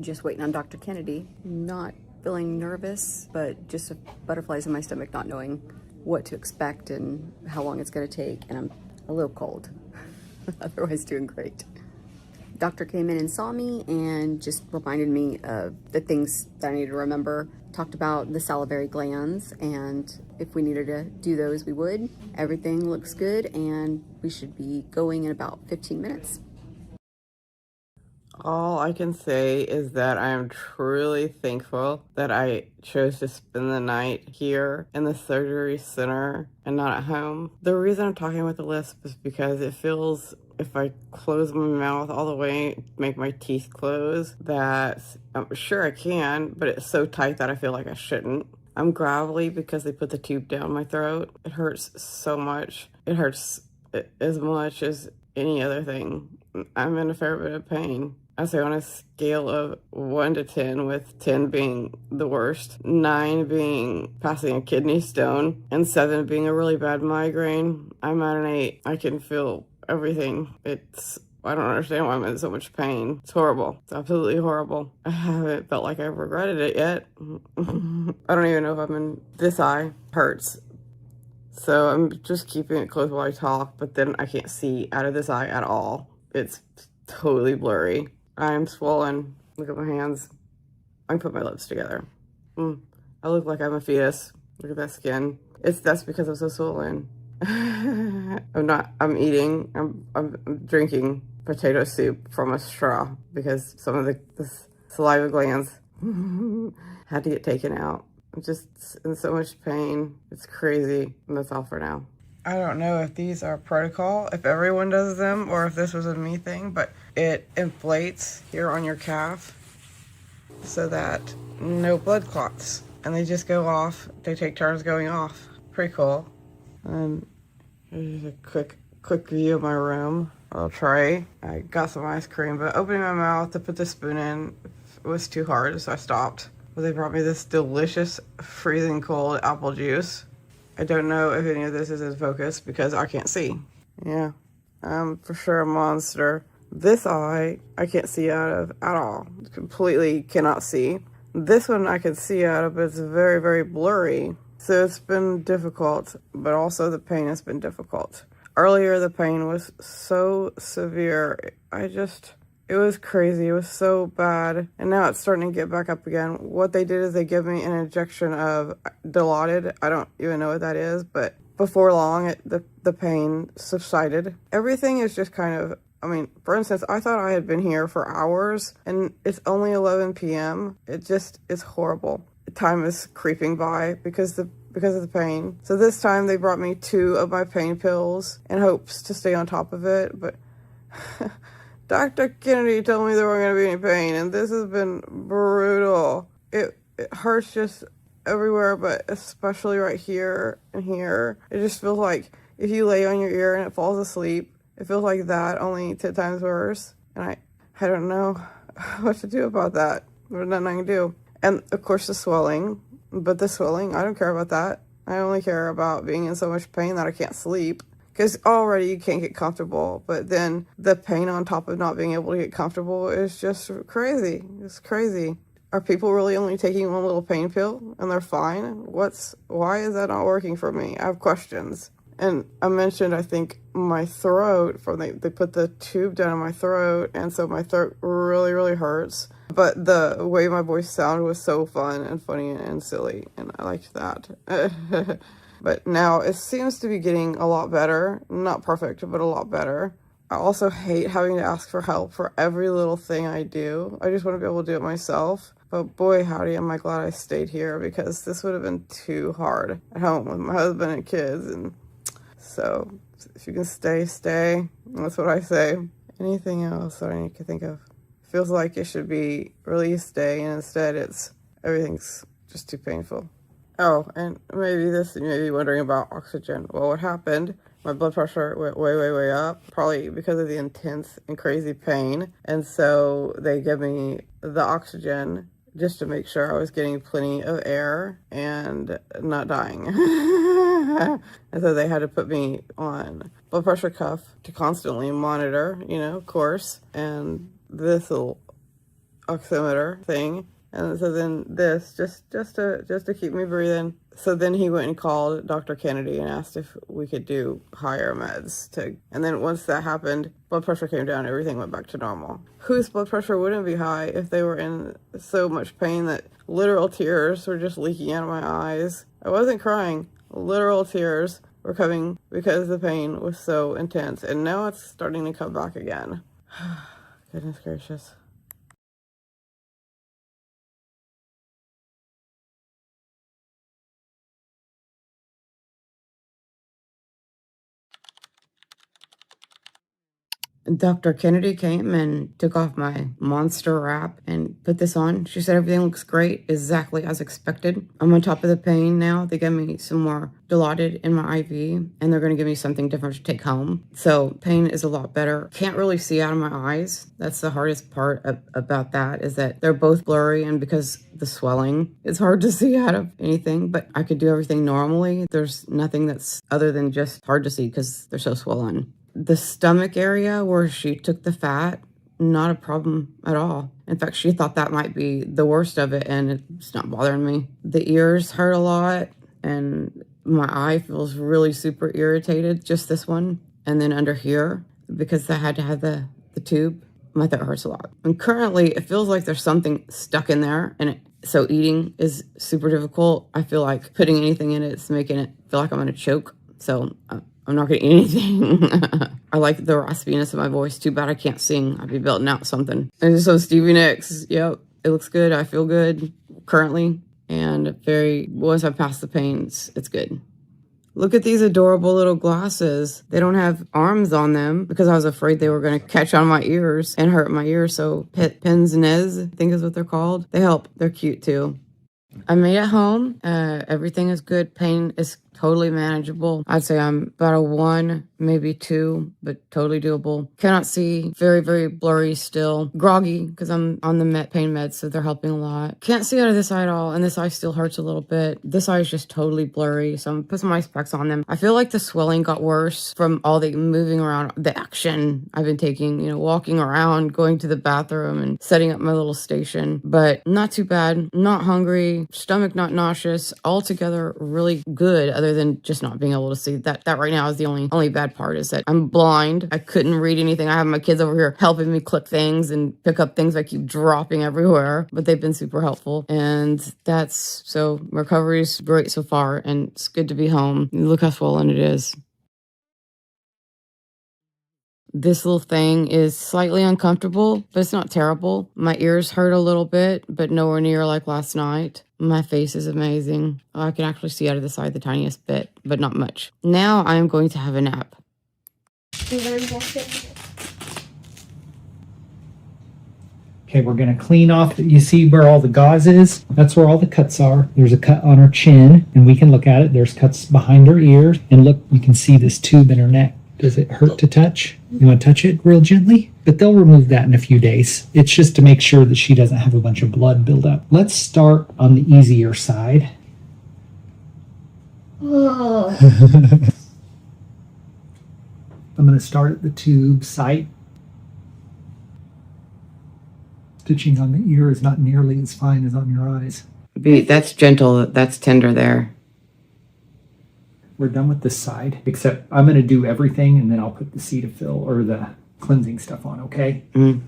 Just waiting on Dr. Kennedy. Not feeling nervous, but just butterflies in my stomach, not knowing what to expect and how long it's going to take. And I'm a little cold. Otherwise, doing great. Doctor came in and saw me and just reminded me of the things that I needed to remember. Talked about the salivary glands, and if we needed to do those, we would. Everything looks good, and we should be going in about 15 minutes. All I can say is that I am truly thankful that I chose to spend the night here in the surgery center and not at home. The reason I'm talking with a lisp is because it feels, if I close my mouth all the way, make my teeth close, that I'm sure I can, but it's so tight that I feel like I shouldn't. I'm gravelly because they put the tube down my throat. It hurts so much. It hurts as much as any other thing. I'm in a fair bit of pain. I say on a scale of 1 to 10, with 10 being the worst, 9 being passing a kidney stone, and 7 being a really bad migraine, I'm at an 8. I can feel everything. I don't understand why I'm in so much pain. It's horrible. It's absolutely horrible. I haven't felt like I've regretted it yet. I don't even know if I'm in this eye. Hurts. So I'm just keeping it closed while I talk, but then I can't see out of this eye at all. It's totally blurry. I'm swollen. Look at my hands. I can put my lips together. I look like I'm a fetus. Look at that skin. That's because I'm so swollen. I'm drinking potato soup from a straw because some of the saliva glands had to get taken out. I'm just in so much pain. It's crazy. And that's all for now. I don't know if these are protocol, if everyone does them, or if this was a me thing, but it inflates here on your calf so that no blood clots. And they just go off. They take turns going off. Pretty cool. And here's a quick view of my room. I'll try. I got some ice cream, but opening my mouth to put the spoon in was too hard, so I stopped. But they brought me this delicious, freezing cold apple juice. I don't know if any of this is in focus because I can't see. Yeah, I'm for sure a monster. This eye, I can't see out of at all. Completely cannot see. This one I can see out of, but it's very, very blurry. So it's been difficult, but also the pain has been difficult. Earlier, the pain was so severe. It was crazy. It was so bad. And now it's starting to get back up again. What they did is they give me an injection of Dilaudid. I don't even know what that is, but before long, the pain subsided. Everything is just kind of, for instance, I thought I had been here for hours and it's only 11 p.m. It's horrible. Time is creeping by because of the pain. So this time they brought me 2 of my pain pills in hopes to stay on top of it, but Dr. Kennedy told me there weren't going to be any pain, and this has been brutal. It hurts just everywhere, but especially right here and here. It just feels like if you lay on your ear and it falls asleep, it feels like that, only 10 times worse. And I don't know what to do about that. There's nothing I can do. And of course the swelling, but the swelling, I don't care about that. I only care about being in so much pain that I can't sleep. Because already you can't get comfortable, but then the pain on top of not being able to get comfortable is just crazy. It's crazy. Are people really only taking one little pain pill and they're fine? Why is that not working for me? I have questions. And I mentioned, I think, my throat, they put the tube down my throat, and so my throat really, really hurts. But the way my voice sounded was so fun and funny and silly, and I liked that. But now it seems to be getting a lot better. Not perfect, but a lot better. I also hate having to ask for help for every little thing I do. I just want to be able to do it myself. But boy, howdy, am I glad I stayed here because this would have been too hard at home with my husband and kids. And so if you can stay. That's what I say. Anything else that I need to think of? Feels like it should be release day, and instead everything's just too painful. Oh, and you may be wondering about oxygen. Well, what happened? My blood pressure went way, way, way up, probably because of the intense and crazy pain. And so they gave me the oxygen just to make sure I was getting plenty of air and not dying. And so they had to put me on blood pressure cuff to constantly monitor, of course. And oximeter thing. And so then this, just to keep me breathing. So then he went and called Dr. Kennedy and asked if we could do higher meds and then once that happened, blood pressure came down, everything went back to normal. Whose blood pressure wouldn't be high if they were in so much pain that literal tears were just leaking out of my eyes? I wasn't crying. Literal tears were coming because the pain was so intense, and now it's starting to come back again. Goodness gracious. Dr. Kennedy came and took off my monster wrap and put this on. She said everything looks great, exactly as expected. I'm on top of the pain now. They gave me some more Dilaudid in my IV, and they're going to give me something different to take home. So pain is a lot better. Can't really see out of my eyes. That's the hardest part about that, is that they're both blurry, and because the swelling, it's hard to see out of anything, but I could do everything normally. There's nothing that's other than just hard to see because they're so swollen. The stomach area where she took the fat, not a problem at all. In fact, she thought that might be the worst of it, and it's not bothering me. The ears hurt a lot, and my eye feels really super irritated, just this one. And then under here, because I had to have the tube, my throat hurts a lot. And currently, it feels like there's something stuck in there, and so eating is super difficult. I feel like putting anything in it's making it feel like I'm gonna choke. So I'm not gonna eat anything. I like the raspiness of my voice. Too bad I can't sing. I'd be belting out something. And so Stevie Nicks, yep, it looks good. I feel good currently, and once I pass the pains, it's good. Look at these adorable little glasses. They don't have arms on them because I was afraid they were going to catch on my ears and hurt my ears. So pince nez, I think is what they're called. They help. They're cute too. I made it home. Everything is good. Pain is totally manageable. I'd say I'm about a 1, maybe 2, but totally doable. Cannot see. Very, very blurry still. Groggy because I'm on the pain meds, so they're helping a lot. Can't see out of this eye at all, and this eye still hurts a little bit. This eye is just totally blurry, so I'm gonna put some eye specs on them. I feel like the swelling got worse from all the moving around, the action I've been taking, walking around, going to the bathroom, and setting up my little station. But not too bad. Not hungry. Stomach not nauseous. Altogether really good, other than just not being able to see. That right now is the only bad part, is that I'm blind. I couldn't read anything. I have my kids over here helping me click things and pick up things I keep dropping everywhere, but they've been super helpful. And so recovery's great so far, and it's good to be home. Look how swollen it is. This little thing is slightly uncomfortable, but it's not terrible. My ears hurt a little bit, but nowhere near like last night. My face is amazing. I can actually see out of the side the tiniest bit, but not much. Now I am going to have a nap. Okay, we're going to clean off. You see where all the gauze is? That's where all the cuts are. There's a cut on her chin, and we can look at it. There's cuts behind her ears. And look, you can see this tube in her neck. Does it hurt to touch? You want to touch it real gently? But they'll remove that in a few days. It's just to make sure that she doesn't have a bunch of blood build up. Let's start on the easier side. Oh. I'm going to start at the tube site. Stitching on the ear is not nearly as fine as on your eyes. That's gentle. That's tender there. We're done with this side, except I'm going to do everything, and then I'll put the Cetaphil or the cleansing stuff on, okay? Mm.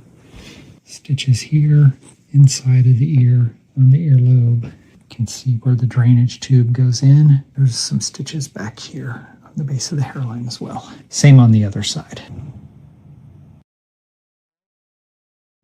Stitches here, inside of the ear, on the earlobe. You can see where the drainage tube goes in. There's some stitches back here on the base of the hairline as well. Same on the other side.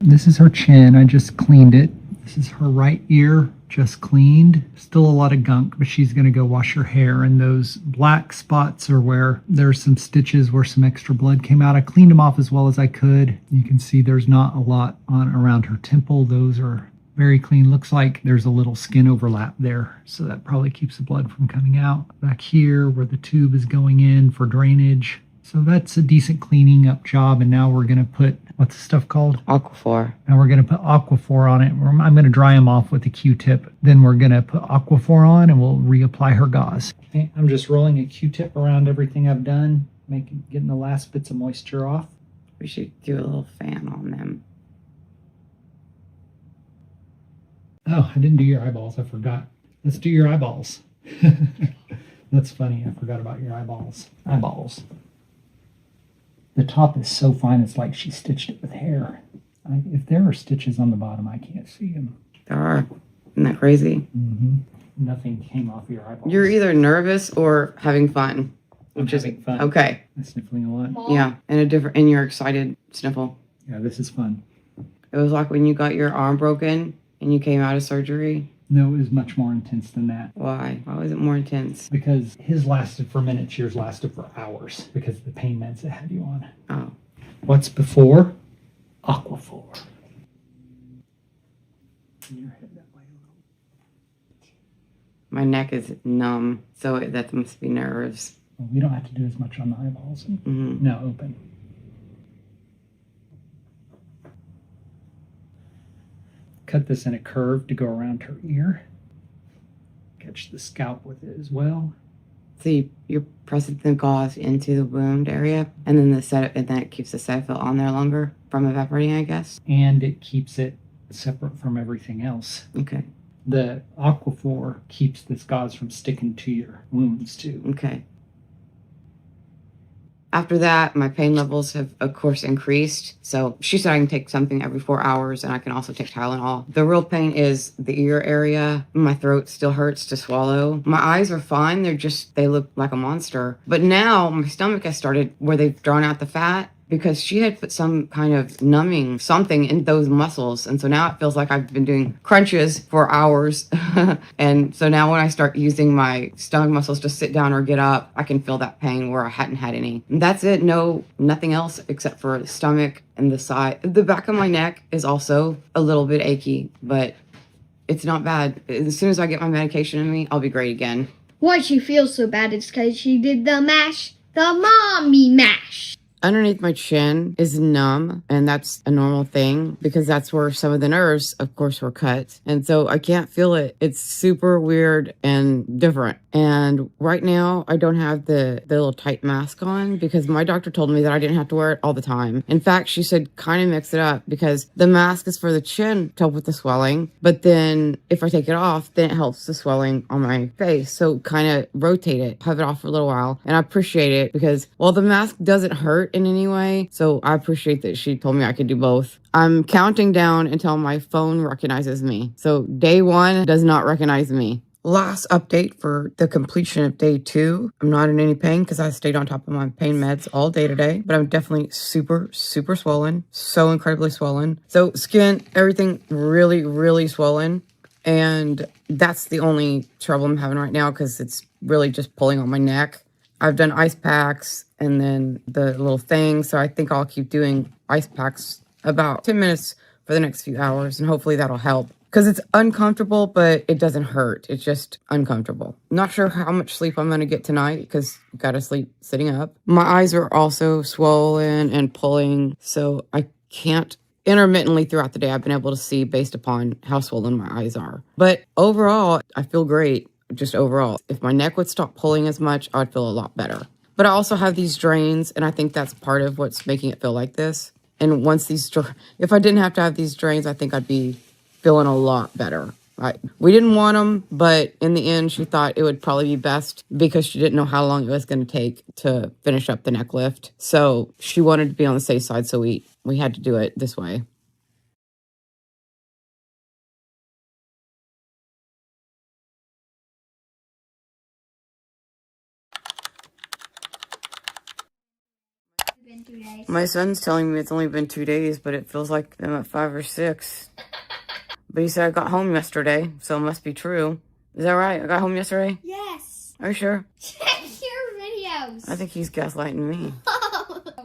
This is her chin. I just cleaned it. This is her right ear, just cleaned. Still a lot of gunk, but she's going to go wash her hair. And those black spots are where there's some stitches where some extra blood came out. I cleaned them off as well as I could. You can see there's not a lot on around her temple. Those are very clean. Looks like there's a little skin overlap there, so that probably keeps the blood from coming out. Back here where the tube is going in for drainage. So that's a decent cleaning up job. And now we're going to put, what's the stuff called? Aquaphor. And we're going to put Aquaphor on it. I'm going to dry them off with a Q-tip. Then we're going to put Aquaphor on, and we'll reapply her gauze. Okay, I'm just rolling a Q-tip around everything I've done, getting the last bits of moisture off. We should do a little fan on them. Oh, I didn't do your eyeballs. I forgot. Let's do your eyeballs. That's funny. I forgot about your eyeballs. Eyeballs. The top is so fine, it's like she stitched it with hair. If there are stitches on the bottom, I can't see them. There are. Isn't that crazy? Mm-hmm. Nothing came off your eyeballs. You're either nervous or having fun. I'm having fun. Okay. I'm sniffling a lot. Yeah, and you're excited sniffle. Yeah, this is fun. It was like when you got your arm broken and you came out of surgery. No, it was much more intense than that. Why? Why was it more intense? Because his lasted for minutes, yours lasted for hours because of the pain meds it had you on. Oh. What's before? Aquaphor. Turn your head that way a little. My neck is numb, so that must be nerves. Well, we don't have to do as much on the eyeballs. Mm-hmm. Now open. Cut this in a curve to go around her ear. Catch the scalp with it as well. So you're pressing the gauze into the wound area, and then it keeps the Cetaphil on there longer from evaporating, I guess. And it keeps it separate from everything else. Okay. The Aquaphor keeps this gauze from sticking to your wounds too. Okay. After that, my pain levels have, of course, increased. So she said I can take something every 4 hours, and I can also take Tylenol. The real pain is the ear area. My throat still hurts to swallow. My eyes are fine. They look like a monster. But now my stomach has started where they've drawn out the fat, because she had put some kind of numbing something in those muscles. And so now it feels like I've been doing crunches for hours. And so now when I start using my stomach muscles to sit down or get up, I can feel that pain where I hadn't had any. And that's it. No, nothing else except for the stomach and the side. The back of my neck is also a little bit achy, but it's not bad. As soon as I get my medication in me, I'll be great again. Why she feels so bad is because she did the mommy mash. Underneath my chin is numb, and that's a normal thing because that's where some of the nerves, of course, were cut. And so I can't feel it. It's super weird and different. And right now, I don't have the little tight mask on because my doctor told me that I didn't have to wear it all the time. In fact, she said kind of mix it up because the mask is for the chin to help with the swelling. But then if I take it off, then it helps the swelling on my face. So kind of rotate it, have it off for a little while. And I appreciate it because, well, the mask doesn't hurt in any way. So I appreciate that she told me I could do both. I'm counting down until my phone recognizes me. So day 1 does not recognize me. Last update for the completion of day 2. I'm not in any pain because I stayed on top of my pain meds all day today, but I'm definitely super, super swollen. So incredibly swollen. So skin, everything really, really swollen. And that's the only trouble I'm having right now because it's really just pulling on my neck. I've done ice packs and then the little thing. So I think I'll keep doing ice packs about 10 minutes for the next few hours. And hopefully that'll help because it's uncomfortable, but it doesn't hurt. It's just uncomfortable. Not sure how much sleep I'm going to get tonight because I got to sleep sitting up. My eyes are also swollen and pulling. So I can't intermittently throughout the day. I've been able to see based upon how swollen my eyes are. But overall, I feel great. Just overall, if my neck would stop pulling as much, I'd feel a lot better. But I also have these drains, and I think that's part of what's making it feel like this. And once if I didn't have to have these drains, I think I'd be feeling a lot better. We didn't want them, but in the end, she thought it would probably be best because she didn't know how long it was going to take to finish up the neck lift. So she wanted to be on the safe side, so we had to do it this way. Been 2 days. My son's telling me it's only been 2 days, but it feels like I'm at 5 or 6. But he said I got home yesterday, so it must be true. Is that right? I got home yesterday? Yes. Are you sure? Check your videos. I think he's gaslighting me.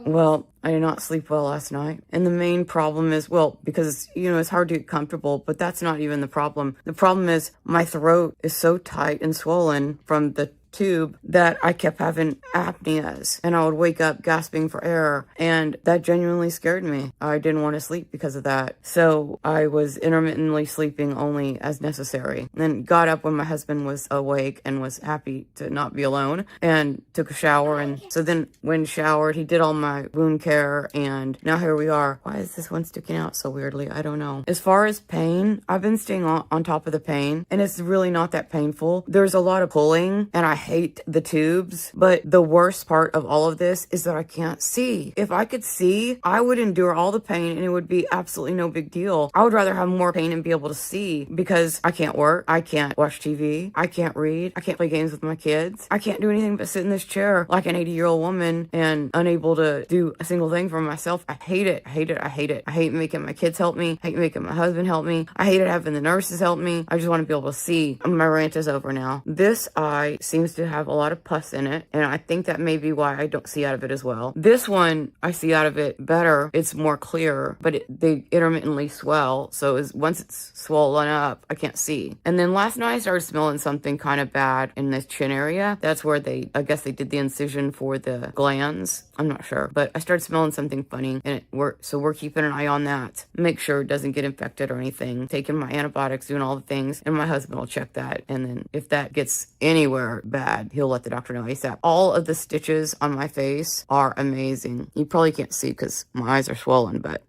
Well, I did not sleep well last night. And the main problem is, well, because, it's hard to get comfortable, but that's not even the problem. The problem is my throat is so tight and swollen from the tube that I kept having apneas and I would wake up gasping for air, and that genuinely scared me. I didn't want to sleep because of that. So I was intermittently sleeping only as necessary. And then got up when my husband was awake and was happy to not be alone, and took a shower. And so then when showered, he did all my wound care, and now here we are. Why is this one sticking out so weirdly? I don't know. As far as pain, I've been staying on top of the pain, and it's really not that painful. There's a lot of pulling, and I hate the tubes, but the worst part of all of this is that I can't see. If I could see, I would endure all the pain and it would be absolutely no big deal. I would rather have more pain and be able to see, because I can't work, I can't watch TV, I can't read, I can't play games with my kids, I can't do anything but sit in this chair like an 80-year-old woman and unable to do a single thing for myself. I hate it. I hate it. I hate it. I hate making my kids help me. I hate making my husband help me. I hated having the nurses help me. I just want to be able to see. My rant is over now. This eye seems to have a lot of pus in it, and I think that may be why I don't see out of it as well. This one, I see out of it better. It's more clear, but they intermittently swell, so once it's swollen up, I can't see. And then last night I started smelling something kind of bad in this chin area. That's where I guess they did the incision for the glands. I'm not sure, but I started smelling something funny, and so we're keeping an eye on that. Make sure it doesn't get infected or anything. Taking my antibiotics, doing all the things, and my husband will check that. And then if that gets anywhere bad, he'll let the doctor know ASAP. All of the stitches on my face are amazing. You probably can't see because my eyes are swollen, but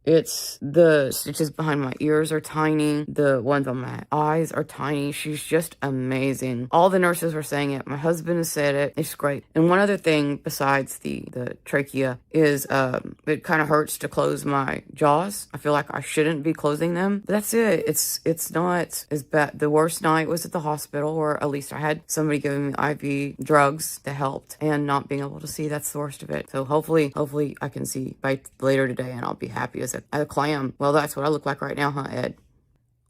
it's the stitches behind my ears are tiny. The ones on my eyes are tiny. She's just amazing. All the nurses were saying it. My husband has said it. It's great. And one other thing besides the trachea is it kind of hurts to close my jaws. I feel like I shouldn't be closing them. But that's it. It's not as bad. The worst night was at the hospital, or at least I had somebody giving me IV drugs that helped, and not being able to see. That's the worst of it. So hopefully I can see by later today, and I'll be happy as a clam. Well, that's what I look like right now, huh, Ed?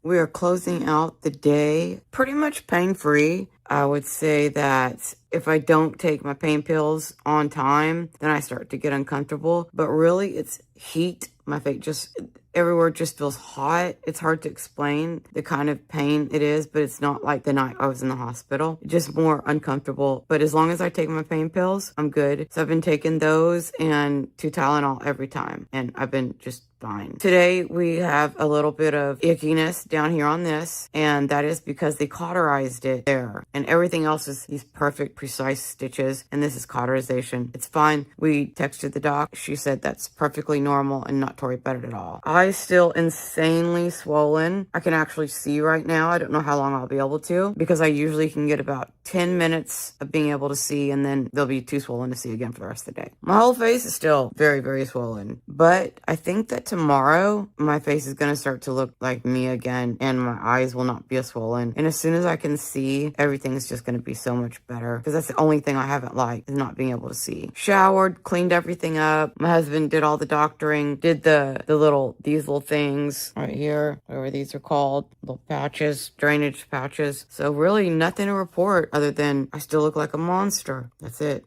We are closing out the day pretty much pain-free. I would say that if I don't take my pain pills on time, then I start to get uncomfortable. But really, it's heat. My face everywhere just feels hot. It's hard to explain the kind of pain it is, but it's not like the night I was in the hospital. Just more uncomfortable. But as long as I take my pain pills, I'm good. So I've been taking those and 2 Tylenol every time, and I've been just fine. Today we have a little bit of ickiness down here on this, and that is because they cauterized it there, and everything else is these perfect precise stitches, and this is cauterization. It's fine. We texted the doc. She said that's perfectly normal and not to worry about it at all. Eyes still insanely swollen. I can actually see right now. I don't know how long I'll be able to, because I usually can get about 10 minutes of being able to see, and then they'll be too swollen to see again for the rest of the day. My whole face is still very, very swollen, but I think that tomorrow my face is going to start to look like me again, and my eyes will not be as swollen. And as soon as I can see, everything's just going to be so much better, because that's the only thing I haven't liked, is not being able to see. Showered, cleaned everything up. My husband did all the doctoring, did these little things right here, whatever these are called, little patches, drainage patches. So really nothing to report other than I still look like a monster. That's it.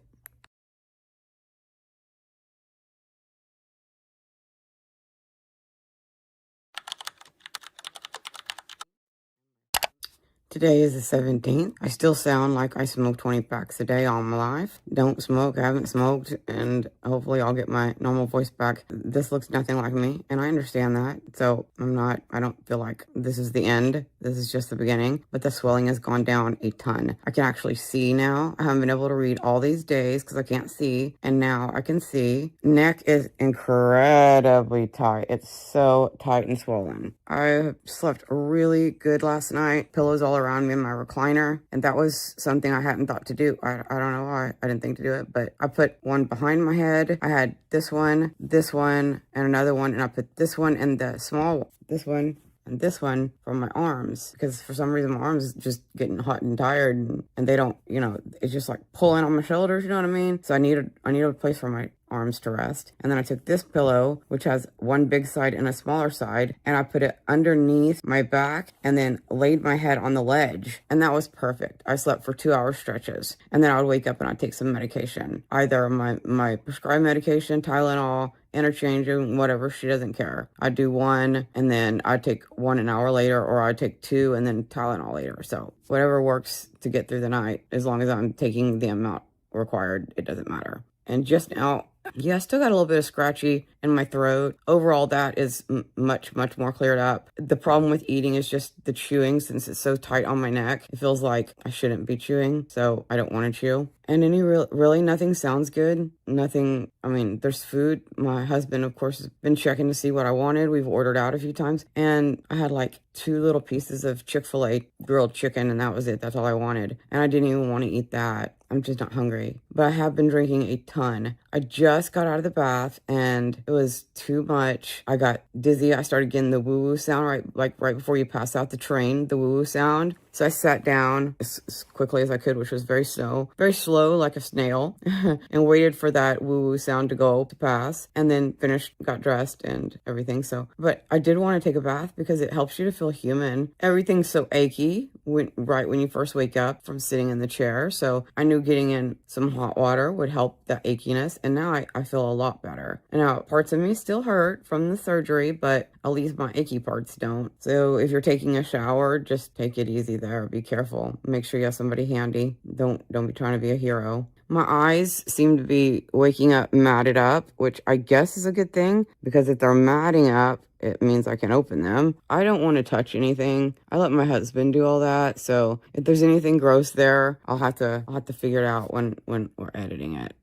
Today is the 17th. I still sound like I smoke 20 packs a day all my life. Don't smoke, haven't smoked, and hopefully I'll get my normal voice back. This looks nothing like me, and I understand that. So I don't feel like this is the end. This is just the beginning, but the swelling has gone down a ton. I can actually see now. I haven't been able to read all these days because I can't see, and now I can see. Neck is incredibly tight. It's so tight and swollen. I slept really good last night. Pillows all around me in my recliner, and that was something I hadn't thought to do. I don't know why I didn't think to do it, but I put one behind my head. I had this one, and another one, and I put this one and the small, this one and this one for my arms, because for some reason my arms is just getting hot and tired, and they don't, it's just like pulling on my shoulders, you know what I mean? So I needed a place for my arms to rest. And then I took this pillow, which has one big side and a smaller side, and I put it underneath my back and then laid my head on the ledge, and that was perfect. I slept for 2-hour stretches, and then I would wake up and I'd take some medication, either my prescribed medication, Tylenol, interchanging, whatever. She doesn't care. I do one and then I take one an hour later, or I take two and then Tylenol later. So whatever works to get through the night, as long as I'm taking the amount required, it doesn't matter. And just now, yeah, I still got a little bit of scratchy in my throat. Overall, that is much more cleared up. The problem with eating is just the chewing, since it's so tight on my neck. It feels like I shouldn't be chewing, so I don't want to chew. And really nothing sounds good. Nothing, I mean, there's food. My husband, of course, has been checking to see what I wanted. We've ordered out a few times, and I had like 2 little pieces of Chick-fil-A grilled chicken, and that was it. That's all I wanted. And I didn't even want to eat that. I'm just not hungry. But I have been drinking a ton. I just got out of the bath and it was too much. I got dizzy. I started getting the woo-woo sound right before you pass out the train, the woo-woo sound. So I sat down as quickly as I could, which was very slow, like a snail, and waited for that woo-woo sound to pass, and then finished, got dressed and everything. So, but I did want to take a bath because it helps you to feel human. Everything's so achy right when you first wake up from sitting in the chair. So I knew getting in some hot water would help that achiness. And now I feel a lot better. And now parts of me still hurt from the surgery, but at least my achy parts don't. So if you're taking a shower, just take it easy there. Be careful. Make sure you have somebody handy. Don't be trying to be a hero. My eyes seem to be waking up matted up, which I guess is a good thing, because if they're matting up, it means I can open them. I don't want to touch anything. I let my husband do all that. So if there's anything gross there, I'll have to figure it out when we're editing it.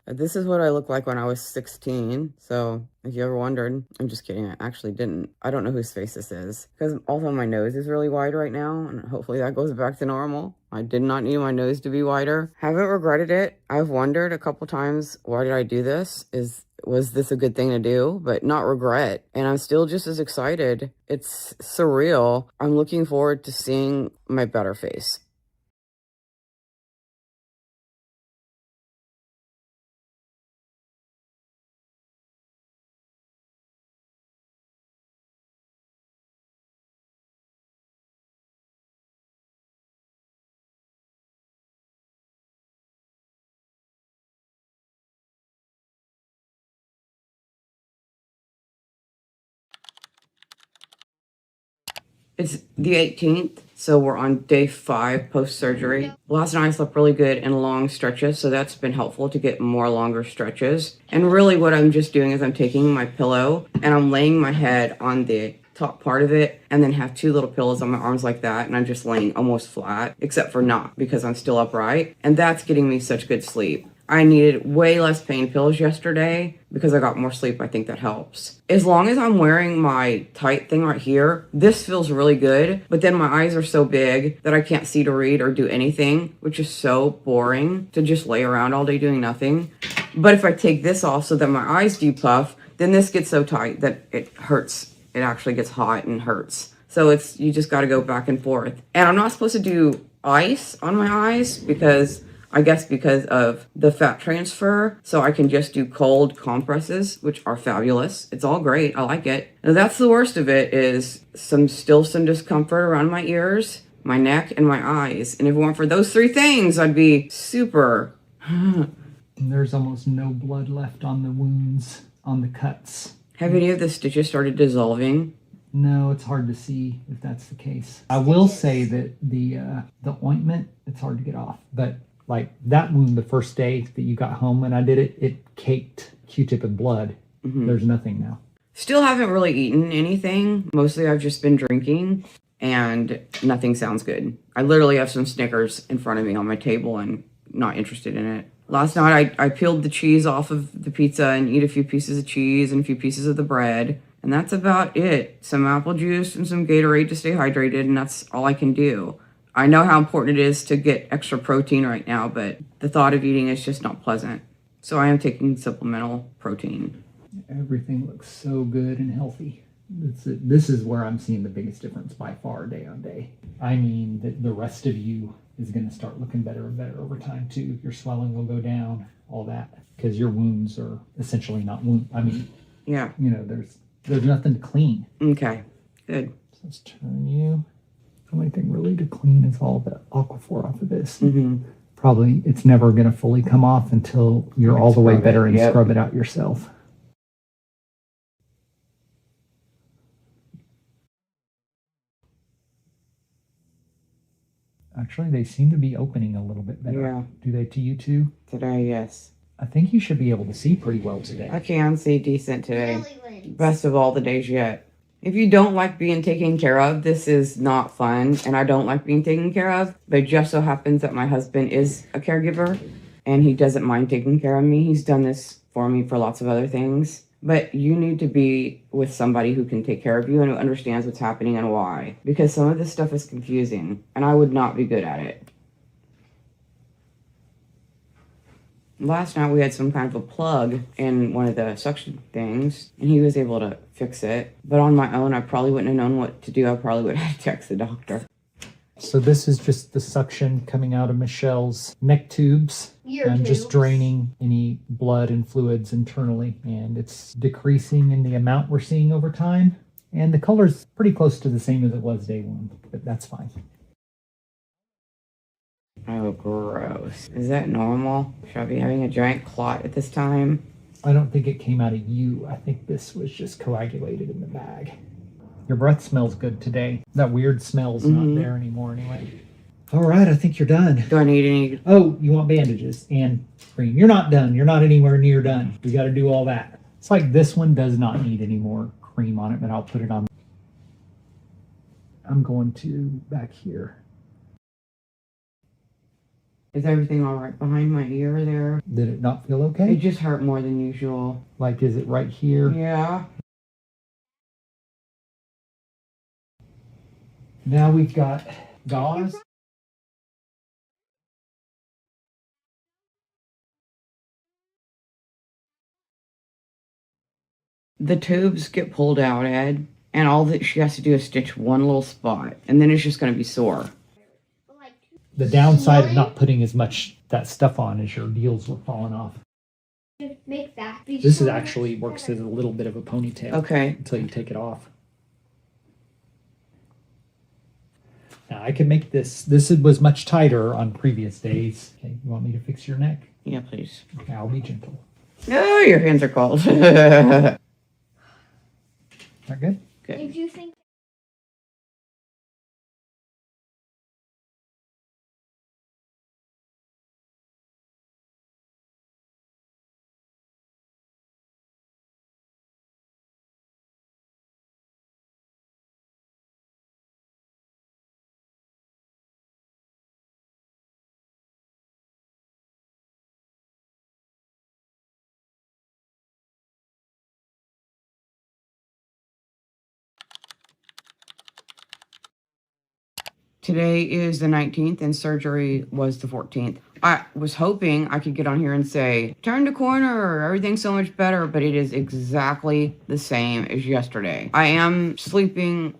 This is what I looked like when I was 16. So if you ever wondered, I'm just kidding. I actually didn't. I don't know whose face this is, because also my nose is really wide right now, and hopefully that goes back to normal. I did not need my nose to be wider. Haven't regretted it. I've wondered a couple times, why did I do this? Was this a good thing to do? But not regret. And I'm still just as excited. It's surreal. I'm looking forward to seeing my better face. It's the 18th, so we're on day 5 post-surgery. Last night I slept really good in long stretches, so that's been helpful to get more longer stretches. And really what I'm just doing is I'm taking my pillow and I'm laying my head on the top part of it, and then have 2 little pillows on my arms like that, and I'm just laying almost flat, except for not, because I'm still upright. And that's getting me such good sleep. I needed way less pain pills yesterday because I got more sleep. I think that helps. As long as I'm wearing my tight thing right here, this feels really good. But then my eyes are so big that I can't see to read or do anything, which is so boring to just lay around all day doing nothing. But if I take this off so that my eyes depuff, then this gets so tight that it hurts. It actually gets hot and hurts. So you just got to go back and forth. And I'm not supposed to do ice on my eyes because of the fat transfer, so I can just do cold compresses, which are fabulous. It's all great. I like it. And that's the worst of it, is some discomfort around my ears, my neck, and my eyes. And if it weren't for those 3 things, I'd be super. There's almost no blood left on the wounds, on the cuts. Have any of the stitches started dissolving? No, it's hard to see if that's the case. I will say that the ointment, it's hard to get off, but like that wound the first day that you got home when I did it, it caked Q-tip in blood. Mm-hmm. There's nothing now. Still haven't really eaten anything. Mostly I've just been drinking, and nothing sounds good. I literally have some Snickers in front of me on my table and not interested in it. Last night I peeled the cheese off of the pizza and eat a few pieces of cheese and a few pieces of the bread. And that's about it. Some apple juice and some Gatorade to stay hydrated, and that's all I can do. I know how important it is to get extra protein right now, but the thought of eating is just not pleasant. So I am taking supplemental protein. Everything looks so good and healthy. This is where I'm seeing the biggest difference by far, day on day. I mean, the rest of you is going to start looking better and better over time too. Your swelling will go down, all that, because your wounds are essentially not wounds. I mean, yeah, there's nothing to clean. Okay, good. So let's turn you. The only thing really to clean is all the Aquaphor off of this. Mm-hmm. Probably it's never going to fully come off until you're all the way better and scrub it out yourself. Actually, they seem to be opening a little bit better. Yeah. Do they to you too? Today, yes. I think you should be able to see pretty well today. I can see decent today. Really lens. Best of all the days yet. If you don't like being taken care of, this is not fun. And I don't like being taken care of. But it just so happens that my husband is a caregiver. And he doesn't mind taking care of me. He's done this for me for lots of other things. But you need to be with somebody who can take care of you and who understands what's happening and why. Because some of this stuff is confusing. And I would not be good at it. Last night we had some kind of a plug in one of the suction things, and he was able to fix it. But on my own, I probably wouldn't have known what to do. I probably would have texted the doctor. So this is just the suction coming out of Michelle's neck tubes and just draining any blood and fluids internally. And it's decreasing in the amount we're seeing over time. And the color's pretty close to the same as it was day one, but that's fine. Oh, gross. Is that normal? Should I be having a giant clot at this time? I don't think it came out of you. I think this was just coagulated in the bag. Your breath smells good today. That weird smell's not there anymore anyway. All right, I think you're done. Do I need any? Oh, you want bandages and cream. You're not done. You're not anywhere near done. We got to do all that. It's like this one does not need any more cream on it, but I'll put it on. I'm going to back here. Is everything all right behind my ear there? Did it not feel okay? It just hurt more than usual. Like, is it right here? Yeah. Now we've got gauze. The tubes get pulled out, Ed, and all that she has to do is stitch one little spot, and then it's just going to be sore. The downside of not putting as much that stuff on is your deals were falling off. Make that. This is actually works as a little bit of a ponytail. Okay. Until you take it off. Now I can make this. This was much tighter on previous days. Okay, you want me to fix your neck? Yeah, please. Okay, I'll be gentle. Oh, your hands are cold. That good? Did you think? Today is the 19th and surgery was the 14th. I was hoping I could get on here and say, turn the corner, everything's so much better, but it is exactly the same as yesterday. I am sleeping,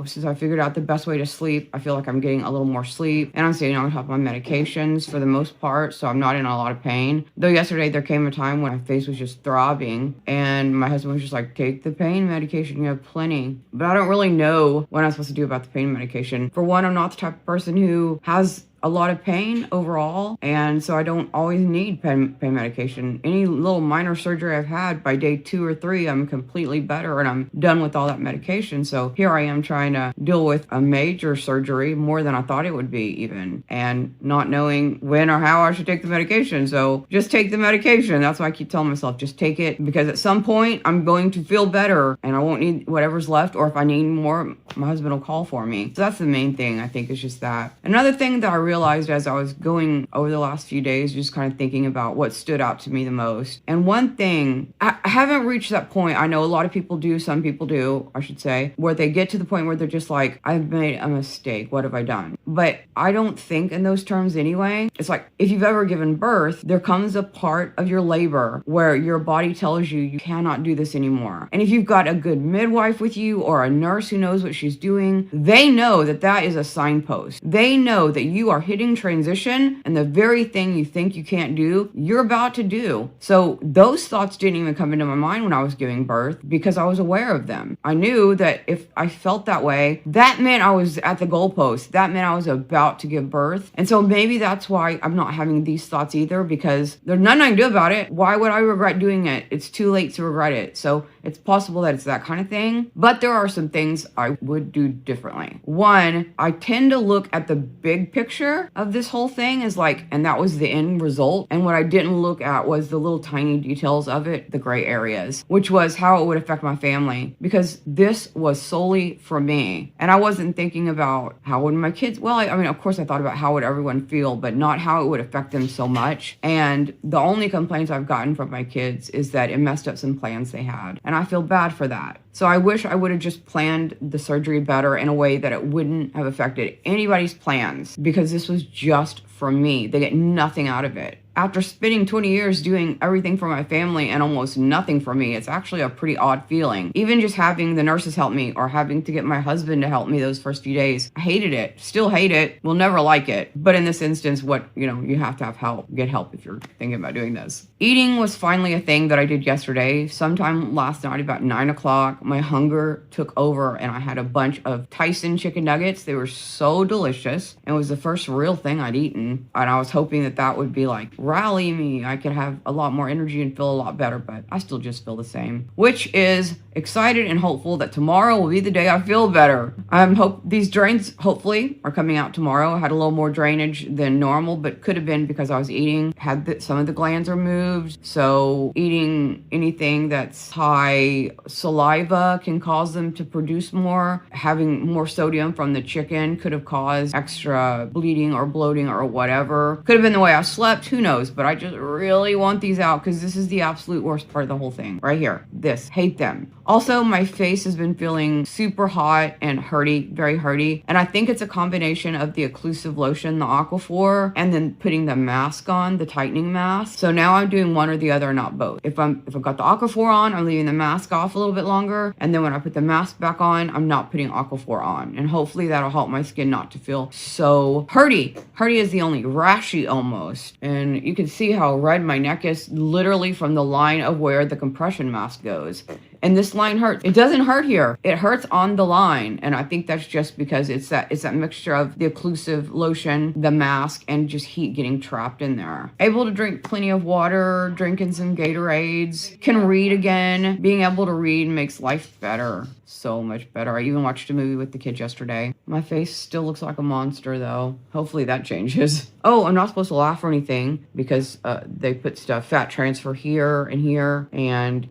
since I figured out the best way to sleep, I feel like I'm getting a little more sleep, and I'm staying on top of my medications for the most part, so I'm not in a lot of pain. Though yesterday there came a time when my face was just throbbing, and my husband was just like, take the pain medication, you have plenty. But I don't really know what I'm supposed to do about the pain medication. For one, I'm not the type of person who has a lot of pain overall, and so I don't always need pain medication. Any little minor surgery I've had, by day 2 or 3, I'm completely better and I'm done with all that medication. So here I am trying to deal with a major surgery, more than I thought it would be even, and not knowing when or how I should take the medication. So just take the medication. That's why I keep telling myself, just take it, because at some point I'm going to feel better and I won't need whatever's left, or if I need more, my husband will call for me. So that's the main thing, I think, is just that. Another thing that I realized as I was going over the last few days, just kind of thinking about what stood out to me the most. And one thing, I haven't reached that point. I know a lot of people do, some people do, I should say, where they get to the point where they're just like, I've made a mistake. What have I done? But I don't think in those terms anyway. It's like, if you've ever given birth, there comes a part of your labor where your body tells you you cannot do this anymore. And if you've got a good midwife with you or a nurse who knows what she's doing, they know that that is a signpost. They know that you are hitting transition, and the very thing you think you can't do, you're about to do. So those thoughts didn't even come into my mind when I was giving birth because I was aware of them. I knew that if I felt that way, that meant I was at the goalpost. That meant I was about to give birth. And so maybe that's why I'm not having these thoughts either, because there's nothing I can do about it. Why would I regret doing it? It's too late to regret it. So it's possible that it's that kind of thing. But there are some things I would do differently. One, I tend to look at the big picture of this whole thing as like, and that was the end result. And what I didn't look at was the little tiny details of it, the gray areas, which was how it would affect my family, because this was solely for me. And I wasn't thinking about how would my kids, well, I mean, of course I thought about how would everyone feel, but not how it would affect them so much. And the only complaints I've gotten from my kids is that it messed up some plans they had. And I feel bad for that. So I wish I would have just planned the surgery better in a way that it wouldn't have affected anybody's plans, because this was just for me. They get nothing out of it. After spending 20 years doing everything for my family and almost nothing for me, it's actually a pretty odd feeling. Even just having the nurses help me or having to get my husband to help me those first few days, I hated it. Still hate it. Will never like it. But in this instance, you have to have help. Get help if you're thinking about doing this. Eating was finally a thing that I did yesterday. Sometime last night about 9 o'clock, my hunger took over and I had a bunch of Tyson chicken nuggets. They were so delicious. It was the first real thing I'd eaten. And I was hoping that would be like, rally me, I could have a lot more energy and feel a lot better, but I still just feel the same, which is excited and hopeful that tomorrow will be the day I feel better. Hope these drains hopefully are coming out tomorrow. I had a little more drainage than normal, but could have been because I was eating, some of the glands are moved. So eating anything that's high saliva can cause them to produce more. Having more sodium from the chicken could have caused extra bleeding or bloating or whatever. Could have been the way I slept, who knows, but I just really want these out because this is the absolute worst part of the whole thing. Right here. This. Hate them. Also, my face has been feeling super hot and hurty, very hurty. And I think it's a combination of the occlusive lotion, the Aquaphor, and then putting the mask on, the tightening mask. So now I'm doing one or the other, not both. If I've got the Aquaphor on, I'm leaving the mask off a little bit longer. And then when I put the mask back on, I'm not putting Aquaphor on. And hopefully that'll help my skin not to feel so hurty. Hurty is the only rashy almost. And you can see how red my neck is literally from the line of where the compression mask goes. And this line hurts. It doesn't hurt here. It hurts on the line. And I think that's just because it's that mixture of the occlusive lotion, the mask, and just heat getting trapped in there. Able to drink plenty of water, drinking some Gatorades, can read again. Being able to read makes life better. So much better. I even watched a movie with the kids yesterday. My face still looks like a monster though. Hopefully that changes. Oh, I'm not supposed to laugh or anything because they put fat transfer here, and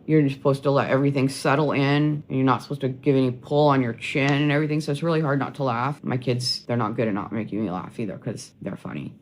you're just supposed to let everything settle in, and you're not supposed to give any pull on your chin and everything. So it's really hard not to laugh. My kids, they're not good at not making me laugh either because they're funny.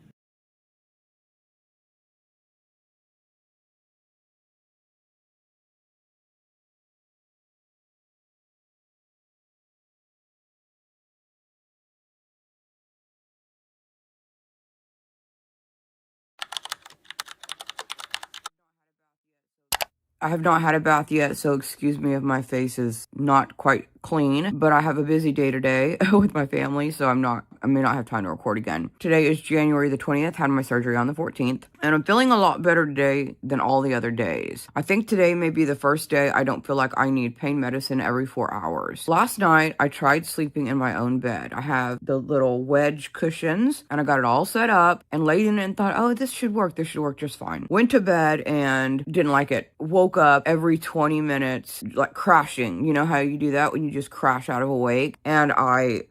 I have not had a bath yet, so excuse me if my face is not quite clean, but I have a busy day today with my family, so I may not have time to record again. Today is January the 20th, had my surgery on the 14th, and I'm feeling a lot better today than all the other days. I think today may be the first day I don't feel like I need pain medicine every 4 hours. Last night, I tried sleeping in my own bed. I have the little wedge cushions, and I got it all set up, and laid in it and thought, oh, this should work just fine. Went to bed and didn't like it. Woke up every 20 minutes, like crashing. You know how you do that when you just crash out of awake? And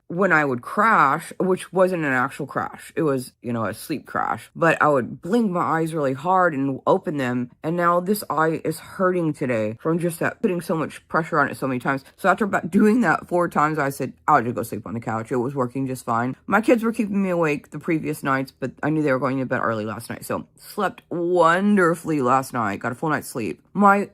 when I would crash, which wasn't an actual crash, it was, a sleep crash, but I would blink my eyes really hard and open them. And now this eye is hurting today from just that, putting so much pressure on it so many times. So after about doing that 4 times, I said, I'll just go sleep on the couch. It was working just fine. My kids were keeping me awake the previous nights, but I knew they were going to bed early last night. So slept wonderfully last night. Got a full night's sleep. My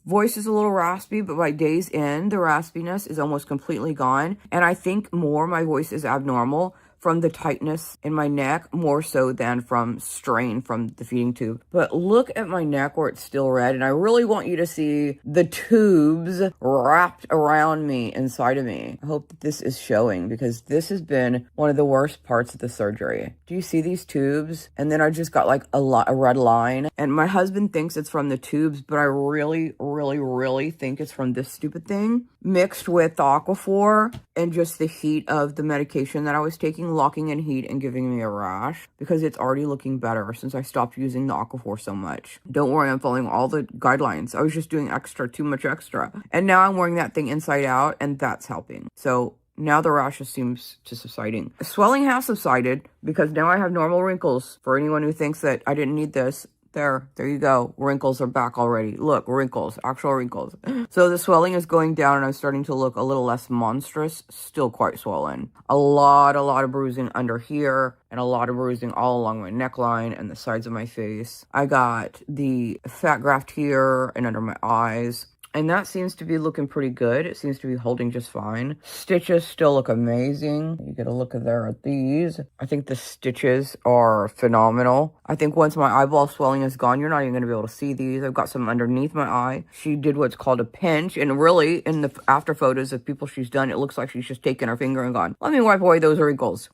voice is a little raspy, but by day's end, the raspiness is almost completely gone. And I think my voice is abnormal from the tightness in my neck more so than from strain from the feeding tube. But look at my neck where it's still red, and I really want you to see the tubes wrapped around me, inside of me. I hope that this is showing, because this has been one of the worst parts of the surgery. Do you see these tubes? And then I just got like a red line, and my husband thinks it's from the tubes, but I really, really, really think it's from this stupid thing mixed with the Aquaphor and just the heat of the medication that I was taking, locking in heat and giving me a rash, because it's already looking better since I stopped using the Aquaphor so much. Don't worry, I'm following all the guidelines. I was just doing too much extra. And now I'm wearing that thing inside out, and that's helping. So now the rash seems to subsiding. The swelling has subsided because now I have normal wrinkles. For anyone who thinks that I didn't need this, there you go. Wrinkles are back already. Look, wrinkles, actual wrinkles. So the swelling is going down, and I'm starting to look a little less monstrous, still quite swollen. A lot of bruising under here, and a lot of bruising all along my neckline and the sides of my face. I got the fat graft here and under my eyes, and that seems to be looking pretty good. It seems to be holding just fine. Stitches still look amazing. You get a look there at these. I think the stitches are phenomenal. I think once my eyeball swelling is gone, you're not even going to be able to see these. I've got some underneath my eye. She did what's called a pinch, and really, in the after photos of people she's done, it looks like she's just taken her finger and gone, let me wipe away those wrinkles.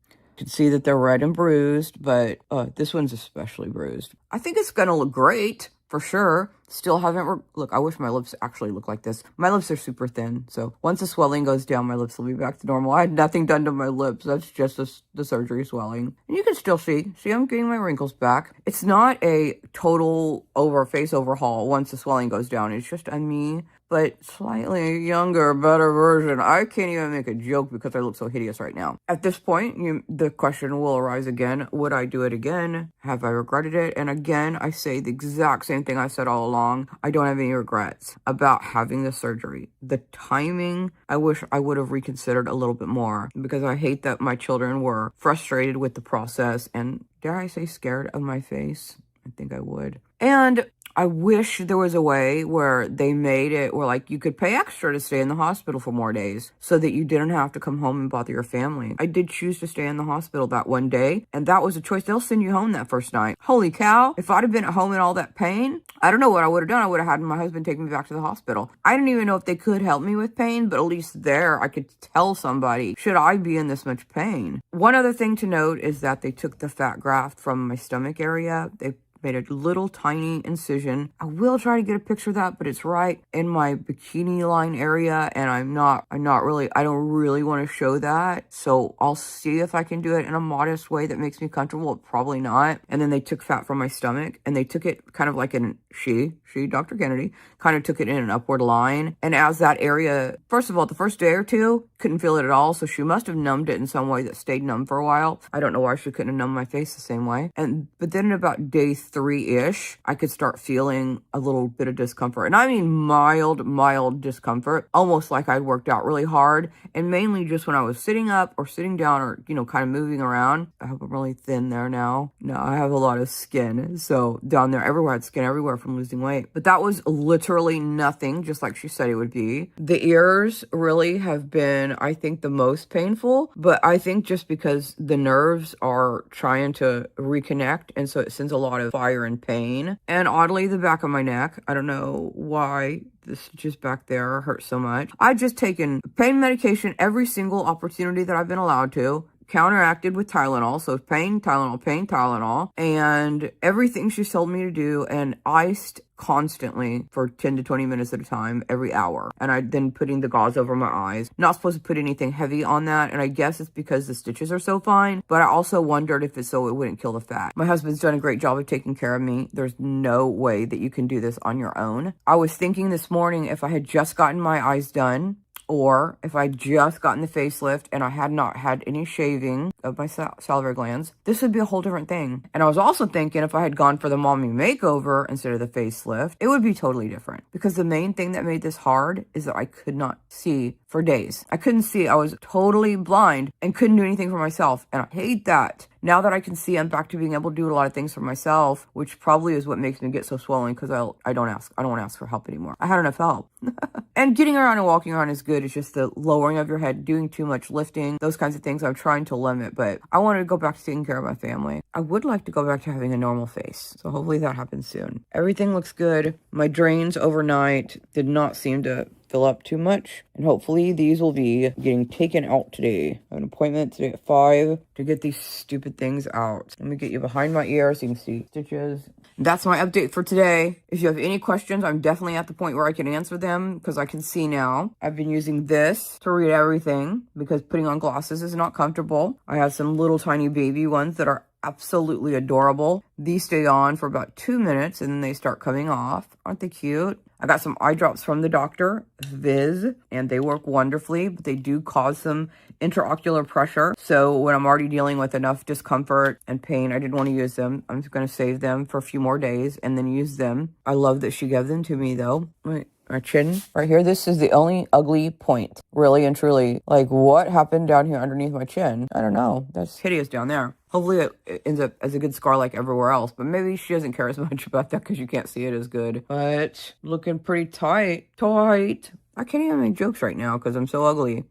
You can see that they're red and bruised, but this one's especially bruised. I think it's going to look great. For sure. Still haven't, look, I wish my lips actually look like this. My lips are super thin, so once the swelling goes down, my lips will be back to normal. I had nothing done to my lips. That's just the surgery swelling. And you can still see I'm getting my wrinkles back. It's not a total face overhaul once the swelling goes down. It's just a me, but slightly younger, better version. I can't even make a joke because I look so hideous right now. At this point, the question will arise again. Would I do it again? Have I regretted it? And again, I say the exact same thing I said all along. I don't have any regrets about having the surgery. The timing, I wish I would have reconsidered a little bit more, because I hate that my children were frustrated with the process and, dare I say, scared of my face. I think I would. And I wish there was a way where they made it where, like, you could pay extra to stay in the hospital for more days so that you didn't have to come home and bother your family. I did choose to stay in the hospital that one day, and that was a choice. They'll send you home that first night. Holy cow. If I'd have been at home in all that pain, I don't know what I would have done. I would have had my husband take me back to the hospital. I didn't even know if they could help me with pain, but at least there I could tell somebody, should I be in this much pain? One other thing to note is that they took the fat graft from my stomach area. They made a little tiny incision. I will try to get a picture of that, but it's right in my bikini line area, and I don't really want to show that. So I'll see if I can do it in a modest way that makes me comfortable. Probably not. And then they took fat from my stomach, and they took it kind of like Dr. Kennedy, kind of took it in an upward line. And as that area, first of all, the first day or two, couldn't feel it at all. So she must have numbed it in some way that stayed numb for a while. I don't know why she couldn't have numbed my face the same way. But then about day 3-ish, I could start feeling a little bit of discomfort. And I mean mild discomfort, almost like I'd worked out really hard. And mainly just when I was sitting up or sitting down or, kind of moving around. I hope I'm really thin there now. No, I have a lot of skin. So down there, everywhere, I had skin everywhere from losing weight. But that was literally nothing, just like she said it would be. The ears really have been, I think, the most painful. But I think just because the nerves are trying to reconnect, and so it sends a lot of fire and pain. And oddly, the back of my neck, I don't know why the stitches back there hurt so much. I've just taken pain medication every single opportunity that I've been allowed to, counteracted with Tylenol. So pain, Tylenol, and everything she's told me to do, and iced constantly for 10 to 20 minutes at a time every hour. And I then putting the gauze over my eyes. Not supposed to put anything heavy on that, and I guess it's because the stitches are so fine, but I also wondered if it's so it wouldn't kill the fat. My husband's done a great job of taking care of me. There's no way that you can do this on your own. I was thinking this morning, if I had just gotten my eyes done, or if I just gotten the facelift and I had not had any shaving of my salivary glands, this would be a whole different thing. And I was also thinking if I had gone for the mommy makeover instead of the facelift, it would be totally different. Because the main thing that made this hard is that I could not see for days. I couldn't see. I was totally blind and couldn't do anything for myself. And I hate that. Now that I can see, I'm back to being able to do a lot of things for myself, which probably is what makes me get so swollen, because I don't want to ask for help anymore. I had enough help. And getting around and walking around is good. It's just the lowering of your head, doing too much lifting, those kinds of things I'm trying to limit. But I want to go back to taking care of my family. I would like to go back to having a normal face. So hopefully that happens soon. Everything looks good. My drains overnight did not seem to fill up too much, and hopefully these will be getting taken out today. I have an appointment today at 5 to get these stupid things out. Let me get you behind my ear so you can see stitches. That's my update for today. If you have any questions, I'm definitely at the point where I can answer them because I can see now. I've been using this to read everything because putting on glasses is not comfortable. I have some little tiny baby ones that are absolutely adorable. These stay on for about 2 minutes and then they start coming off. Aren't they cute? I got some eye drops from the doctor, Viz, and they work wonderfully, but they do cause some intraocular pressure. So when I'm already dealing with enough discomfort and pain, I didn't want to use them. I'm just going to save them for a few more days and then use them. I love that she gave them to me though. My chin right here. This is the only ugly point, really and truly. Like, what happened down here underneath my chin? I don't know. That's hideous down there. Hopefully it ends up as a good scar like everywhere else, but maybe she doesn't care as much about that because you can't see it as good. But looking pretty tight. I can't even make jokes right now because I'm so ugly.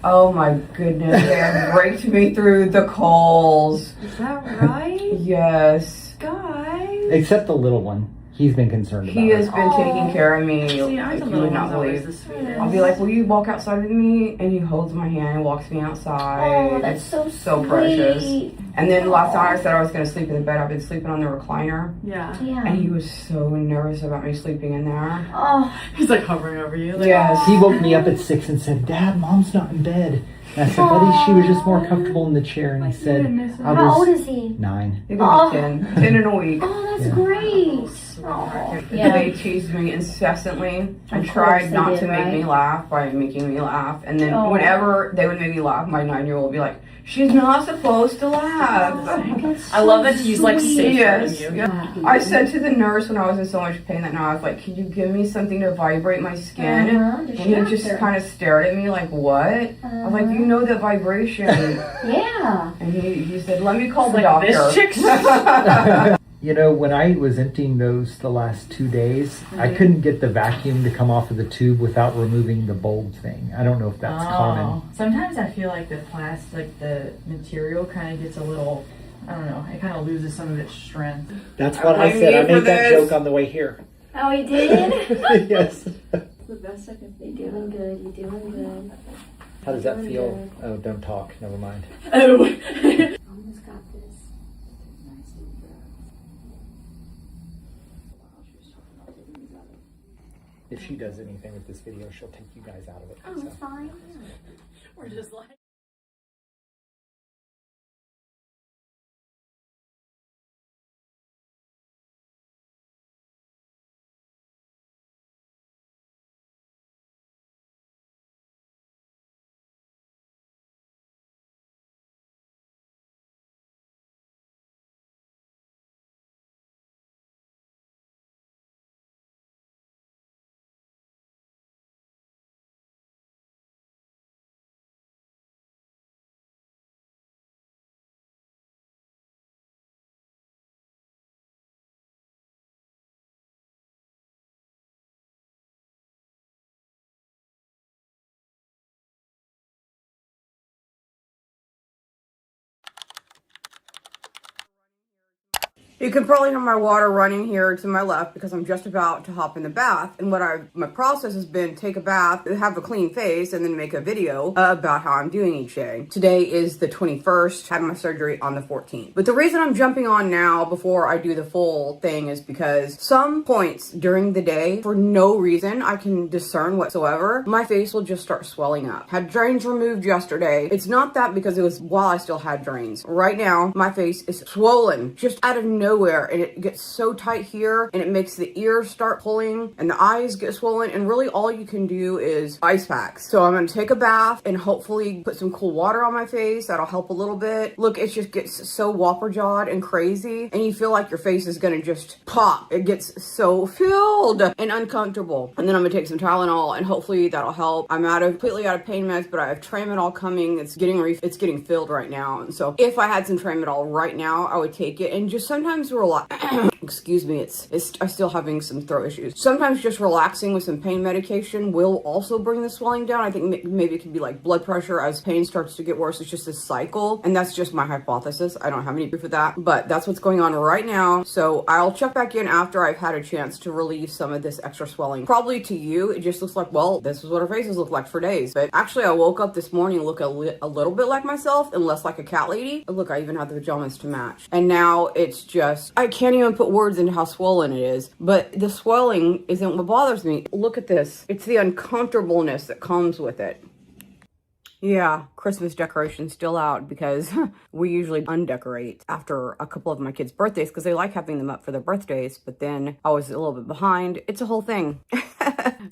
Oh my goodness, they have raked me through the coals. Is that right? Yes. Guys. Except the little one. He's been concerned about He has her. been taking care of me. See, Like, I'm the you little would not one's always believe. the sweetest. I'll be like, will you walk outside with me? And he holds my hand and walks me outside. Oh, that's It's so precious. sweet. And then last night I said I was going to sleep in the bed. I've been sleeping on the recliner. Yeah. Yeah. And he was so nervous about me sleeping in there. Oh, He's like hovering over you. Like, Yes. He woke me up at 6 and said, "Dad, Mom's not in bed." And I said, "Buddy, she was just more comfortable in the chair." And he said, "I how old was is he? 9." He was 10 in a week. Oh, that's Yeah. great. Oh, yeah. They teased me incessantly. I Of course tried they not did, to make me right? laugh by making me laugh. And then Oh. whenever they would make me laugh, my 9-year-old would be like, she's not supposed to laugh. That's I love that so he's like sweet. safer than Yes. you. Yeah. I said to the nurse when I was in so much pain that night, I was like, can you give me something to vibrate my skin? Uh-huh, And he just kind of stared at me like, what? I was like, you know that vibration. Yeah. And he said, let me call the Like, doctor. this chick's You know, when I was emptying those the last 2 days, I couldn't get the vacuum to come off of the tube without removing the bulb thing. I don't know if that's common. Sometimes I feel like the plastic, the material kind of gets a little, I don't know, it kind of loses some of its strength. That's what I said. I made that joke on the way here. Oh, he did? Yes. The best I can be. You're doing good. You're doing good. How does that feel? Oh, don't talk. Never mind. Oh. Almost got this. If she does anything with this video, she'll take you guys out of it. Oh, it's fine. We're just like. You can probably hear my water running here to my left because I'm just about to hop in the bath. And my process has been take a bath, have a clean face, and then make a video about how I'm doing each day. Today is the 21st, had my surgery on the 14th. But the reason I'm jumping on now before I do the full thing is because some points during the day, for no reason I can discern whatsoever, my face will just start swelling up. Had drains removed yesterday. It's not that because it was while I still had drains. Right now, my face is swollen just out of nowhere, and it gets so tight here, and it makes the ears start pulling and the eyes get swollen, and really all you can do is ice packs. So I'm gonna take a bath and hopefully put some cool water on my face. That'll help a little bit. Look, it just gets so whopper jawed and crazy, and you feel like your face is gonna just pop. It gets so filled and uncomfortable. And then I'm gonna take some Tylenol, and hopefully that'll help. I'm completely out of pain meds, but I have Tramadol coming. It's getting filled right now, and so if I had some Tramadol right now, I would take it and just sometimes relax. excuse me, I'm still having some throat issues. Sometimes just relaxing with some pain medication will also bring the swelling down. I think maybe it could be like blood pressure as pain starts to get worse. It's just a cycle, and that's just my hypothesis. I don't have any proof of that, but that's what's going on right now. So I'll check back in after I've had a chance to relieve some of this extra swelling. Probably to you, it just looks like, well, this is what her faces look like for days. But actually, I woke up this morning look a little bit like myself and less like a cat lady. Look, I even have the pajamas to match. And now it's just, I can't even put words into how swollen it is. But the swelling isn't what bothers me. Look at this. It's the uncomfortableness that comes with it. Yeah, Christmas decorations still out because we usually undecorate after a couple of my kids' birthdays because they like having them up for their birthdays, but then I was a little bit behind. It's a whole thing.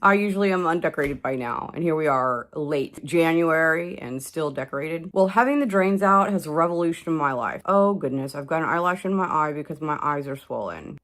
I usually am undecorated by now, and here we are late January and still decorated. Well, having the drains out has revolutionized my life. Oh goodness, I've got an eyelash in my eye because my eyes are swollen.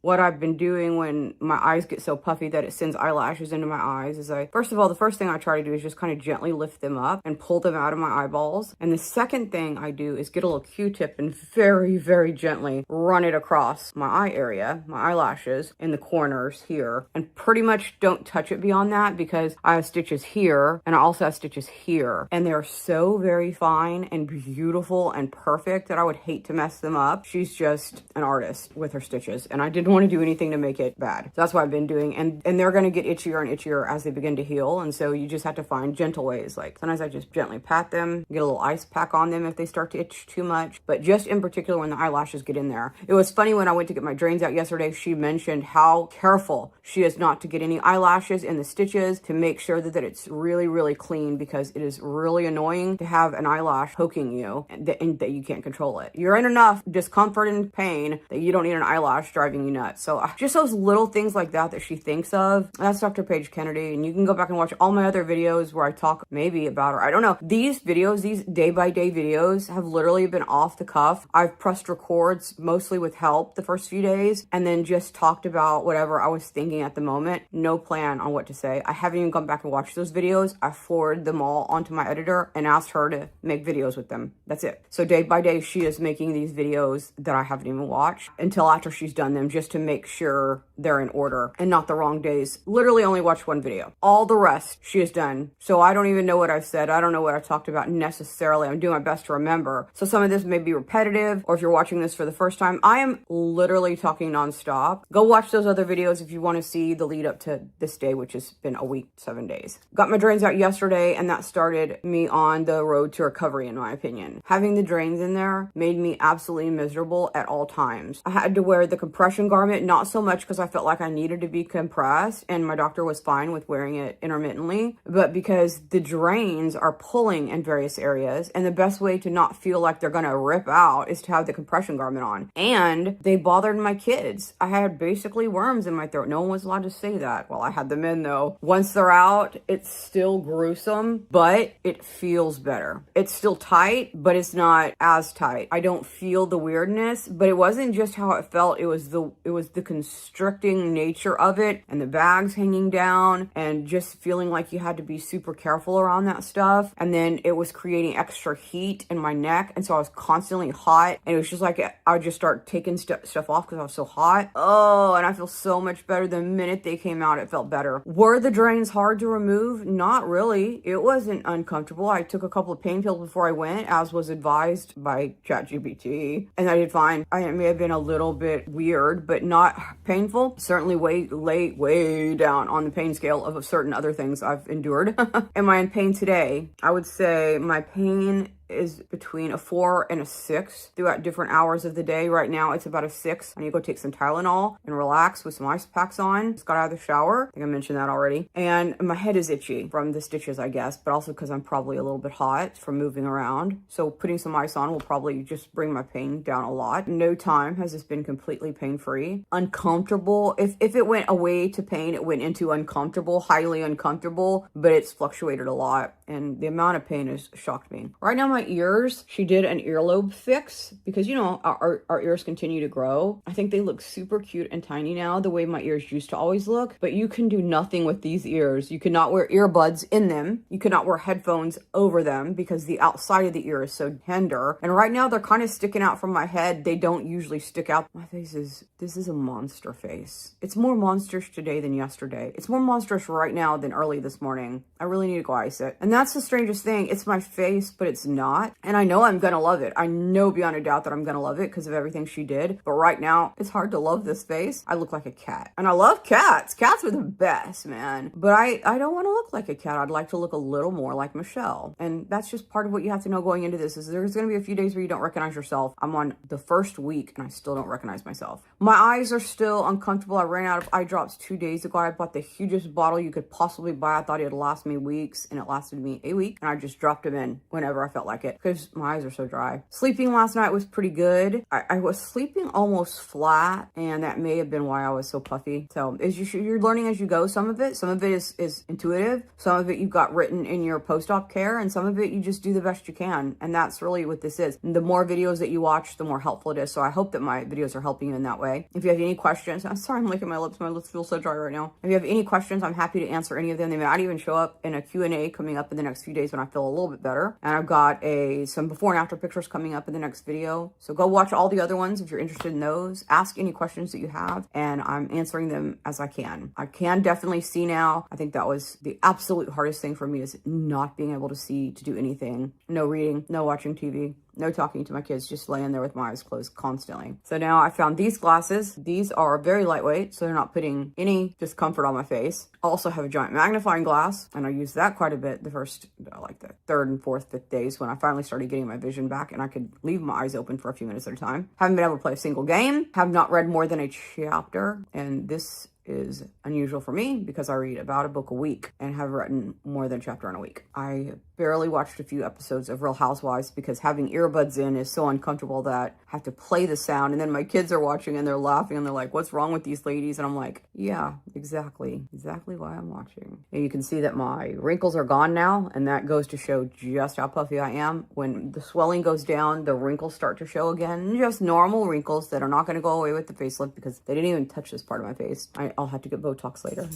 What I've been doing when my eyes get so puffy that it sends eyelashes into my eyes is first of all, the first thing I try to do is just kind of gently lift them up and pull them out of my eyeballs. And the second thing I do is get a little Q-tip and very, very gently run it across my eye area, my eyelashes in the corners here, and pretty much don't touch it beyond that because I have stitches here and I also have stitches here. And they're so very fine and beautiful and perfect that I would hate to mess them up. She's just an artist with her stitches, and I didn't want to do anything to make it bad. So that's what I've been doing. And they're going to get itchier and itchier as they begin to heal. And so you just have to find gentle ways. Like sometimes I just gently pat them, get a little ice pack on them if they start to itch too much. But just in particular when the eyelashes get in there. It was funny when I went to get my drains out yesterday, she mentioned how careful she is not to get any eyelashes in the stitches to make sure that it's really, really clean because it is really annoying to have an eyelash poking you and that you can't control it. You're in enough discomfort and pain that you don't need an eyelash driving you nuts. So just those little things like that she thinks of. That's Dr. Paige Kennedy. And you can go back and watch all my other videos where I talk maybe about her. I don't know. These videos, these day by day videos have literally been off the cuff. I've pressed records mostly with help the first few days and then just talked about whatever I was thinking at the moment. No plan on what to say. I haven't even gone back and watched those videos. I forwarded them all onto my editor and asked her to make videos with them. That's it. So day by day, she is making these videos that I haven't even watched until after she's done them just to make sure they're in order and not the wrong days. Literally only watched one video. All the rest she has done. So I don't even know what I've said. I don't know what I've talked about necessarily. I'm doing my best to remember. So some of this may be repetitive, or if you're watching this for the first time, I am literally talking nonstop. Go watch those other videos if you want to see the lead up to this day, which has been a week, 7 days. Got my drains out yesterday, and that started me on the road to recovery, in my opinion. Having the drains in there made me absolutely miserable at all times. I had to wear the compression garment, not so much because I felt like I needed to be compressed, and my doctor was fine with wearing it intermittently, but because the drains are pulling in various areas, and the best way to not feel like they're gonna rip out is to have the compression garment on. And they bothered my kids. I had basically worms in my throat. No one was allowed to say that. Well, I had them in though. Once they're out, it's still gruesome, but it feels better. It's still tight, but it's not as tight. I don't feel the weirdness, but it wasn't just how it felt. It was the constricting nature of it, and the bags hanging down, and just feeling like you had to be super careful around that stuff. And then it was creating extra heat in my neck, and so I was constantly hot, and it was just like I would just start taking stuff off because I was so hot. Oh, and I feel so much better. The minute they came out, it felt better. Were the drains hard to remove? Not really. It wasn't uncomfortable. I took a couple of pain pills before I went, as was advised by ChatGPT, and I did fine. I may have been a little bit weird, but not painful. Certainly way down on the pain scale of certain other things I've endured. Am I in pain today? I would say my pain is between a 4 and a 6 throughout different hours of the day. Right now, it's about a 6. I need to go take some Tylenol and relax with some ice packs on. Just got out of the shower. I think I mentioned that already. And my head is itchy from the stitches, I guess, but also because I'm probably a little bit hot from moving around. So putting some ice on will probably just bring my pain down a lot. No time has this been completely pain-free. Uncomfortable. If it went away to pain, it went into uncomfortable, highly uncomfortable, but it's fluctuated a lot. And the amount of pain has shocked me. Right now, my my ears, she did an earlobe fix because, you know, our ears continue to grow. I think they look super cute and tiny now, the way my ears used to always look. But you can do nothing with these ears. You cannot wear earbuds in them. You cannot wear headphones over them because the outside of the ear is so tender. And right now they're kind of sticking out from my head. They don't usually stick out. My face is, this is a monster face. It's more monstrous today than yesterday. It's more monstrous right now than early this morning. I really need to go ice it. And that's the strangest thing. It's my face, but it's not. And I know I'm gonna love it. I know beyond a doubt that I'm gonna love it because of everything she did. But right now, it's hard to love this face. I look like a cat. And I love cats. Cats are the best, man. But I don't want to look like a cat. I'd like to look a little more like Michelle. And that's just part of what you have to know going into this is there's gonna be a few days where you don't recognize yourself. I'm on the first week and I still don't recognize myself. My eyes are still uncomfortable. I ran out of eye drops 2 days ago. I bought the hugest bottle you could possibly buy. I thought it'd last me weeks and it lasted me a week. And I just dropped them in whenever I felt like it because my eyes are so dry. Sleeping last night was pretty good. I was sleeping almost flat and that may have been why I was so puffy. So you're learning as you go. Some of it is intuitive. Some of it you've got written in your post-op care and some of it you just do the best you can. And that's really what this is. And the more videos that you watch, the more helpful it is. So I hope that my videos are helping you in that way. If you have any questions, I'm sorry I'm licking my lips. My lips feel so dry right now. If you have any questions, I'm happy to answer any of them. They might even show up in a Q&A coming up in the next few days when I feel a little bit better. And I've got some before and after pictures coming up in the next video. So go watch all the other ones if you're interested in those. Ask any questions that you have and I'm answering them as I can. I can definitely see now. I think that was the absolute hardest thing for me is not being able to see, to do anything. No reading, no watching TV. No talking to my kids, just laying there with my eyes closed constantly. So now I found these glasses. These are very lightweight, so they're not putting any discomfort on my face. I also have a giant magnifying glass, and I used that quite a bit the first, like the third and fourth, fifth days when I finally started getting my vision back and I could leave my eyes open for a few minutes at a time. Haven't been able to play a single game. Have not read more than a chapter, and this is unusual for me because I read about a book a week and have written more than a chapter in a week. I barely watched a few episodes of Real Housewives because having earbuds in is so uncomfortable that I have to play the sound and then my kids are watching and they're laughing and they're like, what's wrong with these ladies? And I'm like, yeah, exactly why I'm watching. And you can see that my wrinkles are gone now and that goes to show just how puffy I am. When the swelling goes down, the wrinkles start to show again. Just normal wrinkles that are not going to go away with the facelift because they didn't even touch this part of my face. I'll have to get Botox later.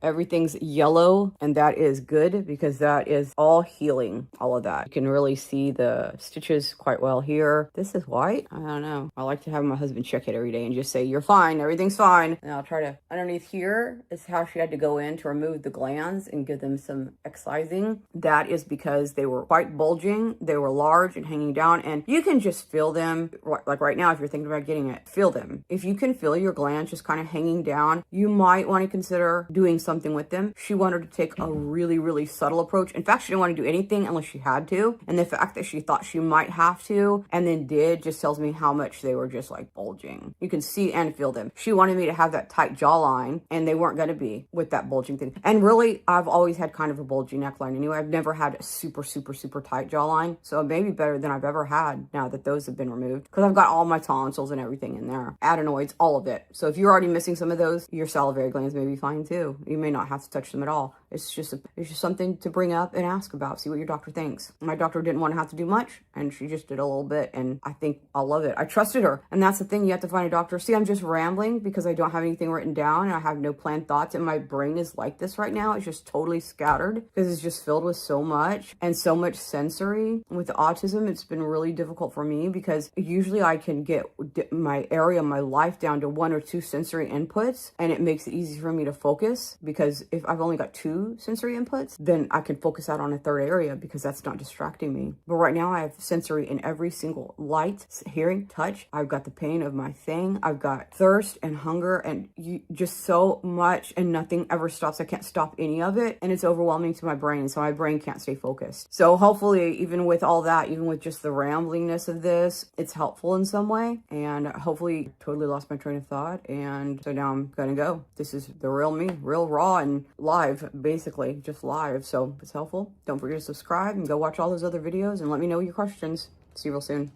Everything's yellow and that is good because that is all healing, all of that. You can really see the stitches quite well here. This is white. I don't know. I like to have my husband check it every day and just say, you're fine. Everything's fine. And I'll try to, underneath here is how she had to go in to remove the glands and give them some excising. That is because they were quite bulging. They were large and hanging down and you can just feel them. Like right now, if you're thinking about getting it, feel them. If you can feel your glands just kind of hanging down, you might want to consider doing something with them. She wanted to take a really, really subtle approach. In fact, she didn't want to do anything unless she had to. And the fact that she thought she might have to and then did just tells me how much they were just like bulging. You can see and feel them. She wanted me to have that tight jawline and they weren't going to be with that bulging thing. And really, I've always had kind of a bulgy neckline anyway. I've never had a super, super, super tight jawline. So maybe better than I've ever had now that those have been removed because I've got all my tonsils and everything in there. Adenoids, all of it. So if you're already missing some of those, your salivary glands may be fine too. You may not have to touch them at all. It's just something to bring up and ask about. See what your doctor thinks. My doctor didn't want to have to do much, and she just did a little bit, and I think I'll love it. I trusted her, and that's the thing. You have to find a doctor. See, I'm just rambling because I don't have anything written down, and I have no planned thoughts, and my brain is like this right now. It's just totally scattered because it's just filled with so much and so much sensory. With autism, it's been really difficult for me because usually I can get my area, my life down to 1 or 2 sensory inputs, and it makes it easy for me to focus because if I've only got 2 sensory inputs, then I can focus out on a third area because that's not distracting me. But right now I have sensory in every single light, hearing, touch. I've got the pain of my thing. I've got thirst and hunger and just so much and nothing ever stops. I can't stop any of it and it's overwhelming to my brain. So my brain can't stay focused. So hopefully even with all that, even with just the ramblingness of this, it's helpful in some way. And hopefully totally lost my train of thought. And so now I'm going to go. This is the real me, real raw and live, basically just live. So if it's helpful, don't forget to subscribe and go watch all those other videos and let me know your questions. See you real soon.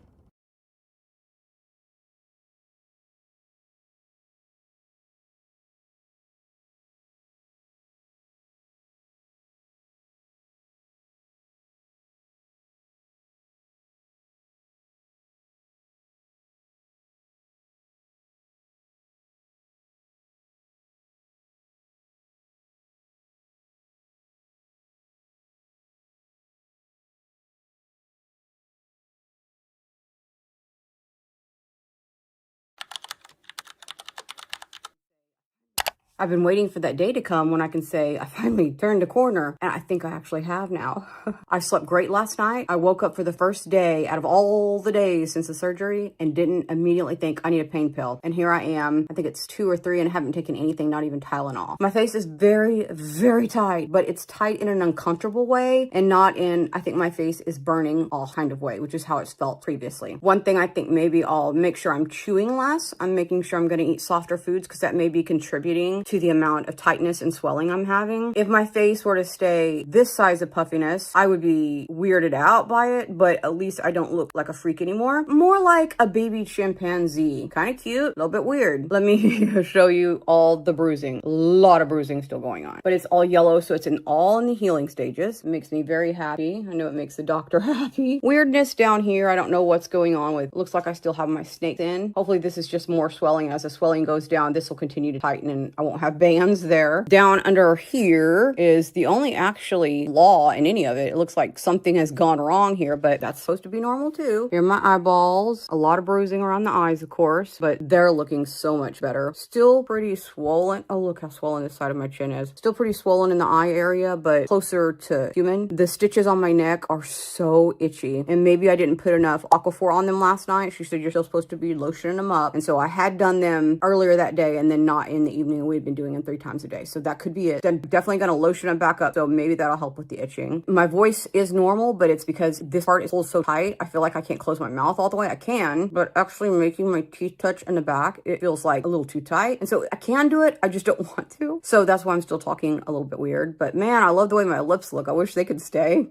I've been waiting for that day to come when I can say I finally turned a corner, and I think I actually have now. I slept great last night. I woke up for the first day out of all the days since the surgery and didn't immediately think I need a pain pill. And here I am. I think it's 2 or 3 and I haven't taken anything, not even Tylenol. My face is very, very tight, but it's tight in an uncomfortable way and not in, I think my face is burning all kind of way, which is how it's felt previously. One thing I think maybe I'll make sure I'm chewing less. I'm making sure I'm going to eat softer foods because that may be contributing to the amount of tightness and swelling I'm having. If my face were to stay this size of puffiness, I would be weirded out by it, but at least I don't look like a freak anymore. More like a baby chimpanzee. Kind of cute, a little bit weird. Let me show you all the bruising. A lot of bruising still going on, but it's all yellow, so it's all in the healing stages. It makes me very happy. I know it makes the doctor happy. Weirdness down here. I don't know what's going on with. It looks like I still have my snake in. Hopefully this is just more swelling. As the swelling goes down, this will continue to tighten and I won't have bands there. Down under here is the only actually flaw in any of it. It looks like something has gone wrong here, but that's supposed to be normal too. Here are my eyeballs. A lot of bruising around the eyes, of course, but they're looking so much better. Still pretty swollen. Oh, look how swollen this side of my chin is. Still pretty swollen in the eye area, but closer to human. The stitches on my neck are so itchy, and maybe I didn't put enough Aquaphor on them last night. She said you're still supposed to be lotioning them up, and so I had done them earlier that day and then not in the evening. We'd been doing them 3 times a day, so that could be it. I'm definitely going to lotion them back up, so maybe that'll help with the itching. My voice is normal, but it's because this part is pulled so tight. I feel like I can't close my mouth all the way. I can, but actually making my teeth touch in the back, it feels like a little too tight, and so I can do it, I just don't want to. So that's why I'm still talking a little bit weird, but man, I love the way my lips look. I wish they could stay.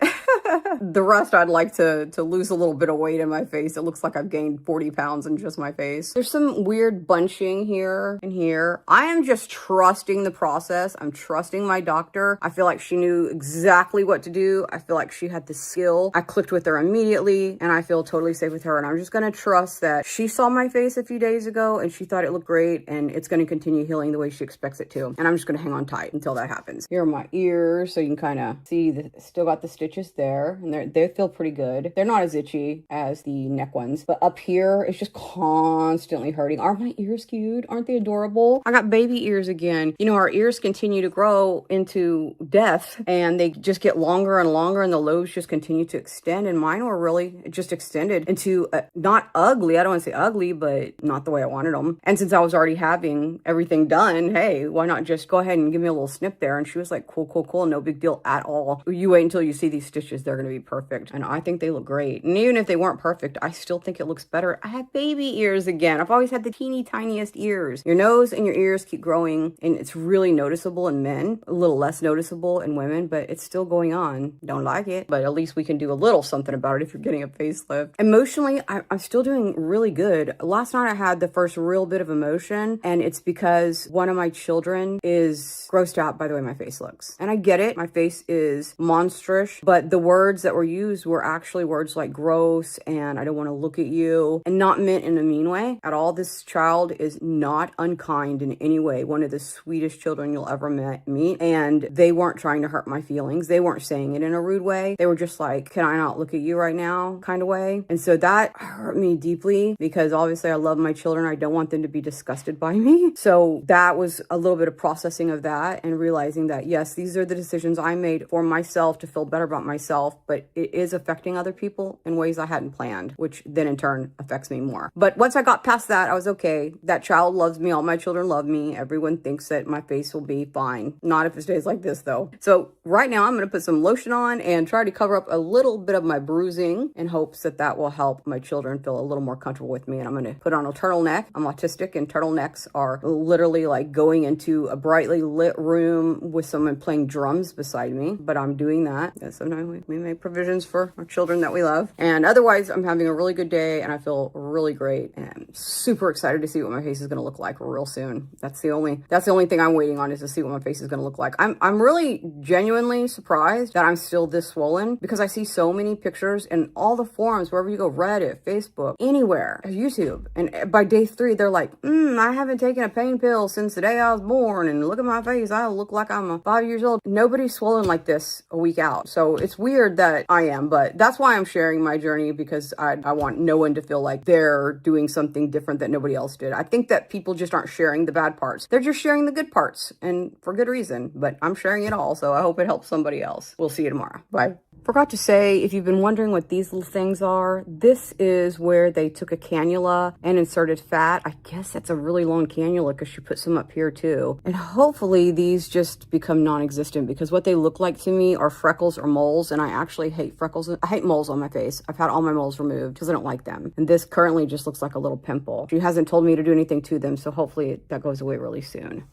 The rest, I'd like to lose a little bit of weight in my face. It looks like I've gained 40 pounds in just my face. There's some weird bunching here and here. I am just trusting the process. I'm trusting my doctor. I feel like she knew exactly what to do. I feel like she had the skill. I clicked with her immediately, and I feel totally safe with her. And I'm just going to trust that she saw my face a few days ago and she thought it looked great, and it's going to continue healing the way she expects it to. And I'm just going to hang on tight until that happens. Here are my ears, so you can kind of see still got the stitches there, and they feel pretty good. They're not as itchy as the neck ones, but up here it's just constantly hurting. Aren't my ears cute? Aren't they adorable? I got baby ears again. You know, our ears continue to grow into death, and they just get longer and longer, and the lobes just continue to extend, and mine were really just extended into not ugly. I don't want to say ugly, but not the way I wanted them. And since I was already having everything done, hey, why not just go ahead and give me a little snip there? And she was like, cool, no big deal at all. You wait until you see these stitches. They're going to be perfect. And I think they look great. And even if they weren't perfect, I still think it looks better. I have baby ears again. I've always had the teeny tiniest ears. Your nose and your ears keep growing, and it's really noticeable in men, a little less noticeable in women, but it's still going on. Don't like it, but at least we can do a little something about it if you're getting a facelift. Emotionally, I'm still doing really good. Last night I had the first real bit of emotion, and it's because one of my children is grossed out by the way my face looks. And I get it. My face is monstrous, but the words that were used were actually words like gross and I don't want to look at you, and not meant in a mean way at all. This child is not unkind in any way. One of the sweetest children you'll ever meet, and they weren't trying to hurt my feelings. They weren't saying it in a rude way. They were just like, can I not look at you right now kind of way. And so that hurt me deeply because obviously I love my children. I don't want them to be disgusted by me. So that was a little bit of processing of that and realizing that yes, these are the decisions I made for myself to feel better about myself, but it is affecting other people in ways I hadn't planned, which then in turn affects me more. But once I got past that, I was okay. That child loves me. All my children love me. Everyone thinks that my face will be fine. Not if it stays like this though. So right now I'm going to put some lotion on and try to cover up a little bit of my bruising in hopes that that will help my children feel a little more comfortable with me. And I'm going to put on a turtleneck. I'm autistic, and turtlenecks are literally like going into a brightly lit room with someone playing drums beside me. But I'm doing that. Sometimes we make provisions for our children that we love. And otherwise, I'm having a really good day and I feel really great. And I'm super excited to see what my face is going to look like real soon. That's the only thing I'm waiting on, is to see what my face is going to look like. I'm really genuinely surprised that I'm still this swollen, because I see so many pictures in all the forums, wherever you go, Reddit, Facebook, anywhere, YouTube. And by day 3, they're like, I haven't taken a pain pill since the day I was born. And look at my face. I look like I'm 5 years old. Nobody's swollen like this a week out. So it's weird that I am, but that's why I'm sharing my journey, because I want no one to feel like they're doing something different that nobody else did. I think that people just aren't sharing the bad parts. They're just just sharing the good parts, and for good reason, but I'm sharing it all, so I hope it helps somebody else. We'll see you tomorrow. Bye. Forgot to say, if you've been wondering what these little things are, this is where they took a cannula and inserted fat. I guess that's a really long cannula because she put some up here too. And hopefully these just become non-existent, because what they look like to me are freckles or moles, and I actually hate freckles. I hate moles on my face. I've had all my moles removed because I don't like them. And this currently just looks like a little pimple. She hasn't told me to do anything to them, so hopefully that goes away really soon.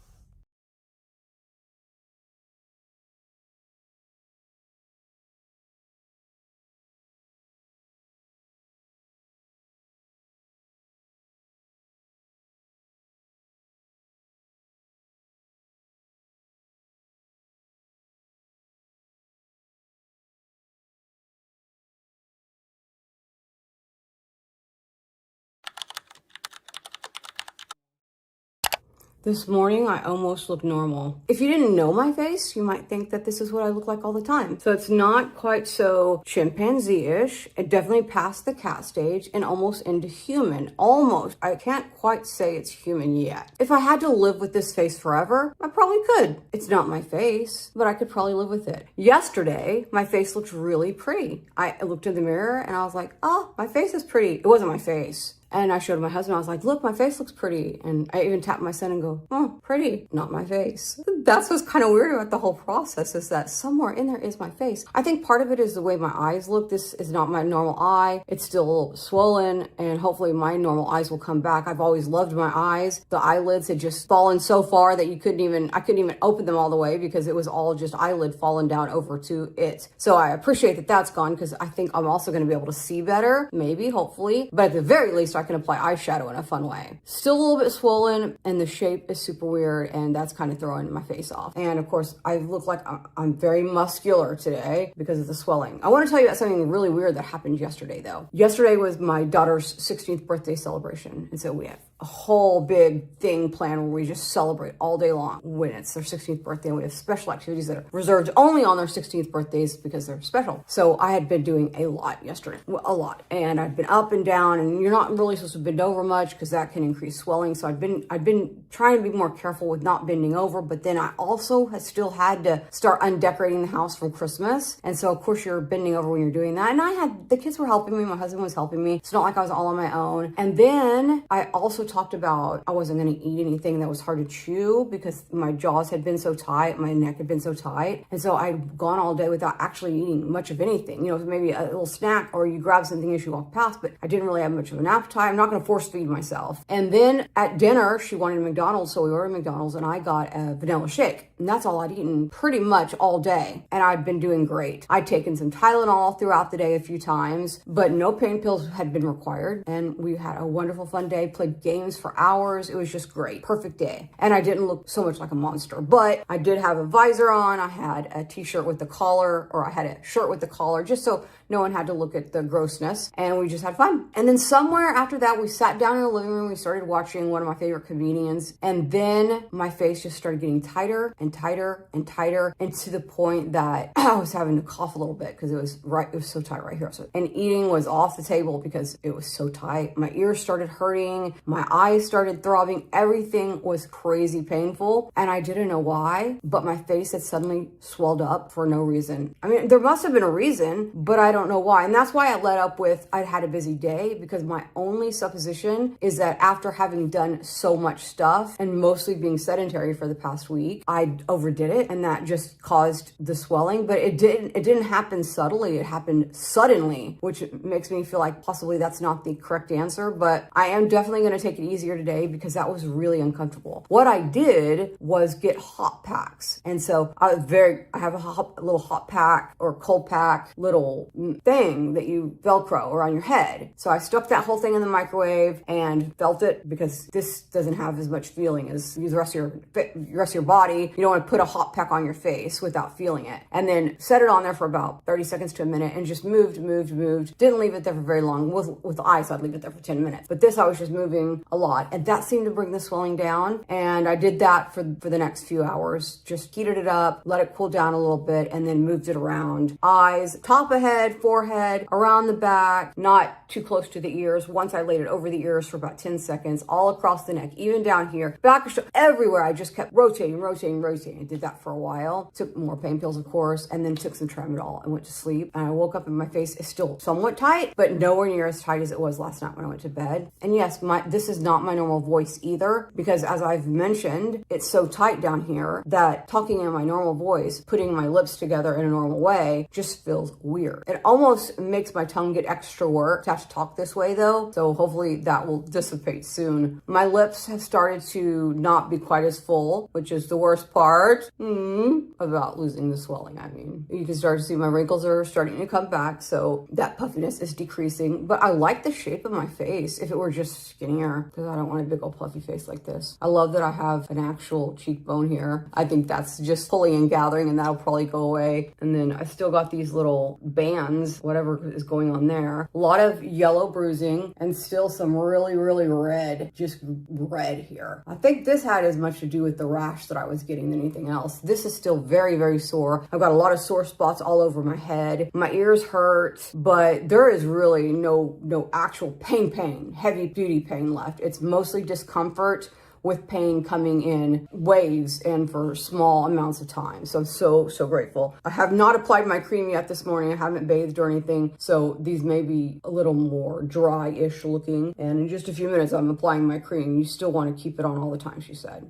This morning, I almost looked normal. If you didn't know my face, you might think that this is what I look like all the time. So it's not quite so chimpanzee-ish. It definitely passed the cat stage and almost into human. Almost. I can't quite say it's human yet. If I had to live with this face forever, I probably could. It's not my face, but I could probably live with it. Yesterday, my face looked really pretty. I looked in the mirror and I was like, oh, my face is pretty. It wasn't my face. And I showed my husband, I was like, look, my face looks pretty. And I even tapped my son and go, oh, pretty, not my face. That's what's kind of weird about the whole process, is that somewhere in there is my face. I think part of it is the way my eyes look. This is not my normal eye. It's still a little swollen, and hopefully my normal eyes will come back. I've always loved my eyes. The eyelids had just fallen so far that I couldn't even open them all the way, because it was all just eyelid falling down over to it. So I appreciate that that's gone, because I think I'm also going to be able to see better, maybe, hopefully. But at the very least, I can apply eyeshadow in a fun way. Still a little bit swollen, and the shape is super weird, and that's kind of throwing my face off. And of course, I look like I'm very muscular today because of the swelling. I want to tell you about something really weird that happened yesterday, though. Yesterday was my daughter's 16th birthday celebration, and so we have a whole big thing planned where we just celebrate all day long when it's their 16th birthday, and we have special activities that are reserved only on their 16th birthdays because they're special. So I had been doing a lot yesterday, a lot, and I've been up and down, and you're not really supposed to bend over much because that can increase swelling. So I've been trying to be more careful with not bending over, but then I also still had to start undecorating the house from Christmas. And so of course you're bending over when you're doing that. And the kids were helping me, my husband was helping me. It's not like I was all on my own. And then I also talked about I wasn't going to eat anything that was hard to chew because my jaws had been so tight, my neck had been so tight. And so I'd gone all day without actually eating much of anything. You know, maybe a little snack, or you grab something as you walk past, but I didn't really have much of an appetite. I'm not going to force feed myself. And then at dinner, she wanted McDonald's, so we ordered McDonald's, and I got a vanilla shake. And that's all I'd eaten pretty much all day. And I'd been doing great. I'd taken some Tylenol throughout the day a few times, but no pain pills had been required. And we had a wonderful fun day, played games for hours. It was just great. Perfect day. And I didn't look so much like a monster, but I did have a visor on. I had a t-shirt with the collar, or I had a shirt with the collar, just so no one had to look at the grossness, and we just had fun. And then somewhere after that, we sat down in the living room, we started watching one of my favorite comedians, and then my face just started getting tighter and tighter and tighter, and to the point that I was having to cough a little bit because it was so tight right here. So, and eating was off the table because it was so tight. My ears started hurting, my eyes started throbbing, everything was crazy painful, and I didn't know why, but my face had suddenly swelled up for no reason. I mean, there must have been a reason, but I don't know why. And that's why I led up with I'd had a busy day, because my only supposition is that after having done so much stuff and mostly being sedentary for the past week, I overdid it, and that just caused the swelling. But it didn't happen subtly, it happened suddenly, which makes me feel like possibly that's not the correct answer. But I am definitely going to take it easier today because that was really uncomfortable. What I did was get hot packs, and so I have a little hot pack or cold pack little thing that you Velcro around your head. So I stuck that whole thing in the microwave and felt it, because this doesn't have as much feeling as the rest of your body. You don't want to put a hot pack on your face without feeling it. And then set it on there for about 30 seconds to a minute and just moved. Didn't leave it there for very long. With ice, I'd leave it there for 10 minutes. But this, I was just moving a lot, and that seemed to bring the swelling down. And I did that for the next few hours. Just heated it up, let it cool down a little bit, and then moved it around. Eyes, top of head, forehead, around the back, not too close to the ears. Once I laid it over the ears for about 10 seconds, all across the neck, even down here, back, everywhere. I just kept rotating. I did that for a while. Took more pain pills, of course, and then took some tramadol and went to sleep. And I woke up and my face is still somewhat tight, but nowhere near as tight as it was last night when I went to bed. And yes, this is not my normal voice either, because as I've mentioned, it's so tight down here that talking in my normal voice, putting my lips together in a normal way, just feels weird. It almost makes my tongue get extra work to have to talk this way though, so hopefully that will dissipate soon. My lips have started to not be quite as full, which is the worst part about losing the swelling. I mean, you can start to see my wrinkles are starting to come back, so that puffiness is decreasing. But I like the shape of my face if it were just skinnier, because I don't want a big old puffy face like this. I love that I have an actual cheekbone here. I think that's just pulling and gathering, and that'll probably go away. And then I still got these little bands, whatever is going on there. A lot of yellow bruising and still some really, really red, just red here. I think this had as much to do with the rash that I was getting than anything else. This is still very, very sore. I've got a lot of sore spots all over my head. My ears hurt, but there is really no actual pain, heavy duty pain left. It's mostly discomfort with pain coming in waves and for small amounts of time. So I'm so grateful. I have not applied my cream yet this morning. I haven't bathed or anything, so these may be a little more dry-ish looking. And in just a few minutes, I'm applying my cream. You still want to keep it on all the time, she said.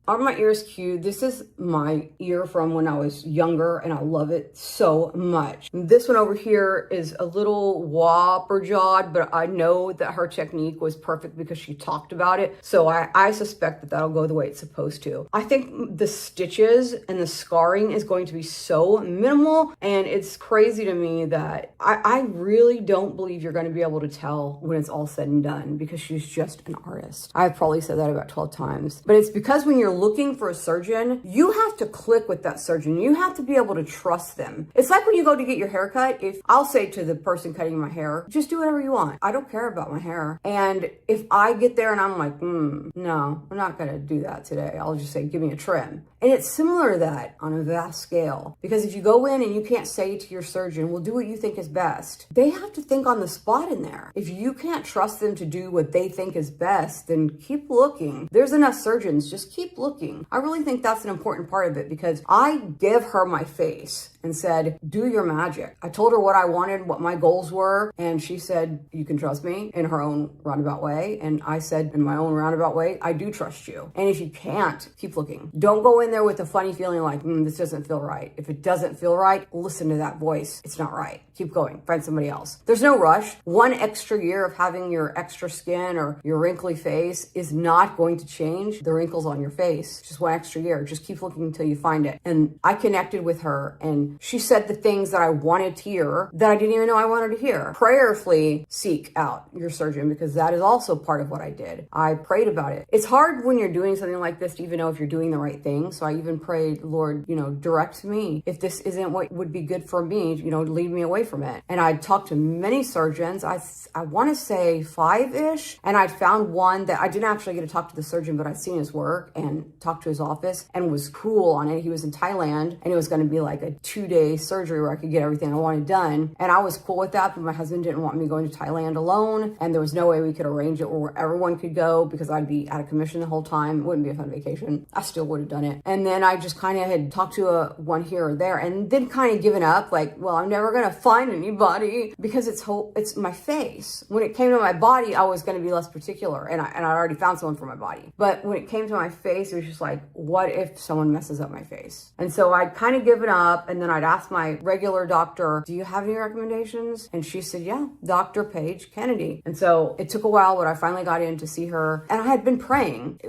Are my ears cute? This is my ear from when I was younger, and I love it so much. This one over here is a little whopper jawed, but I know that her technique was perfect because she talked about it. So I suspect that that'll go the way it's supposed to. I think the stitches and the scarring is going to be so minimal, and it's crazy to me that I really don't believe you're going to be able to tell when it's all said and done, because she's just an artist. I've probably said that about 12 times, but it's because when you're looking for a surgeon, you have to click with that surgeon. You have to be able to trust them. It's like when you go to get your hair cut. If I'll say to the person cutting my hair, just do whatever you want. I don't care about my hair. And if I get there and I'm like, no, I'm not gonna do that today. I'll just say, give me a trim. And it's similar to that on a vast scale. Because if you go in and you can't say to your surgeon, well, do what you think is best, they have to think on the spot in there. If you can't trust them to do what they think is best, then keep looking. There's enough surgeons, just keep looking. I really think that's an important part of it, because I gave her my face and said, do your magic. I told her what I wanted, what my goals were, and she said, you can trust me, in her own roundabout way. And I said, in my own roundabout way, I do trust you. And if you can't, keep looking. Don't go in there with a funny feeling like, this doesn't feel right. If it doesn't feel right, listen to that voice. It's not right. Keep going. Find somebody else. There's no rush. One extra year of having your extra skin or your wrinkly face is not going to change the wrinkles on your face. Just one extra year. Just keep looking until you find it. And I connected with her, and she said the things that I wanted to hear that I didn't even know I wanted to hear. Prayerfully seek out your surgeon, because that is also part of what I did. I prayed about it. It's hard when you're doing something like this to even know if you're doing the right thing. So I even prayed, Lord, direct me. If this isn't what would be good for me, lead me away from it. And I talked to many surgeons. I want to say 5-ish. And I found one that I didn't actually get to talk to the surgeon, but I'd seen his work and talked to his office and was cool on it. He was in Thailand, and it was going to be like a 2-day surgery where I could get everything I wanted done. And I was cool with that, but my husband didn't want me going to Thailand alone. And there was no way we could arrange it where everyone could go, because I'd be out of commission the whole time. It wouldn't be a fun vacation. I still would have done it. And then I just kind of had talked to one here or there, and then kind of given up, like, well, I'm never going to find anybody, because it's my face. When it came to my body, I was going to be less particular, and I already found someone for my body. But when it came to my face, it was just like, what if someone messes up my face? And so I'd kind of given up, and then I'd ask my regular doctor, do you have any recommendations? And she said, yeah, Dr. Paige Kennedy. And so it took a while, but I finally got in to see her, and I had been praying,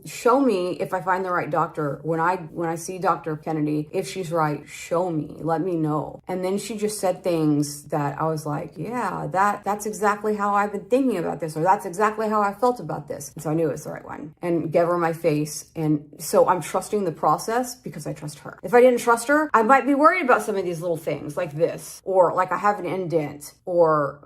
show me if I find the right doctor. When I see Dr. Kennedy, if she's right, show me, let me know. And then she just said things that I was like, yeah, that's exactly how I've been thinking about this, or that's exactly how I felt about this. And so I knew it was the right one, and gave her my face. And so I'm trusting the process because I trust her. If I didn't trust her, I might be worried about some of these little things like this, or like I have an indent, or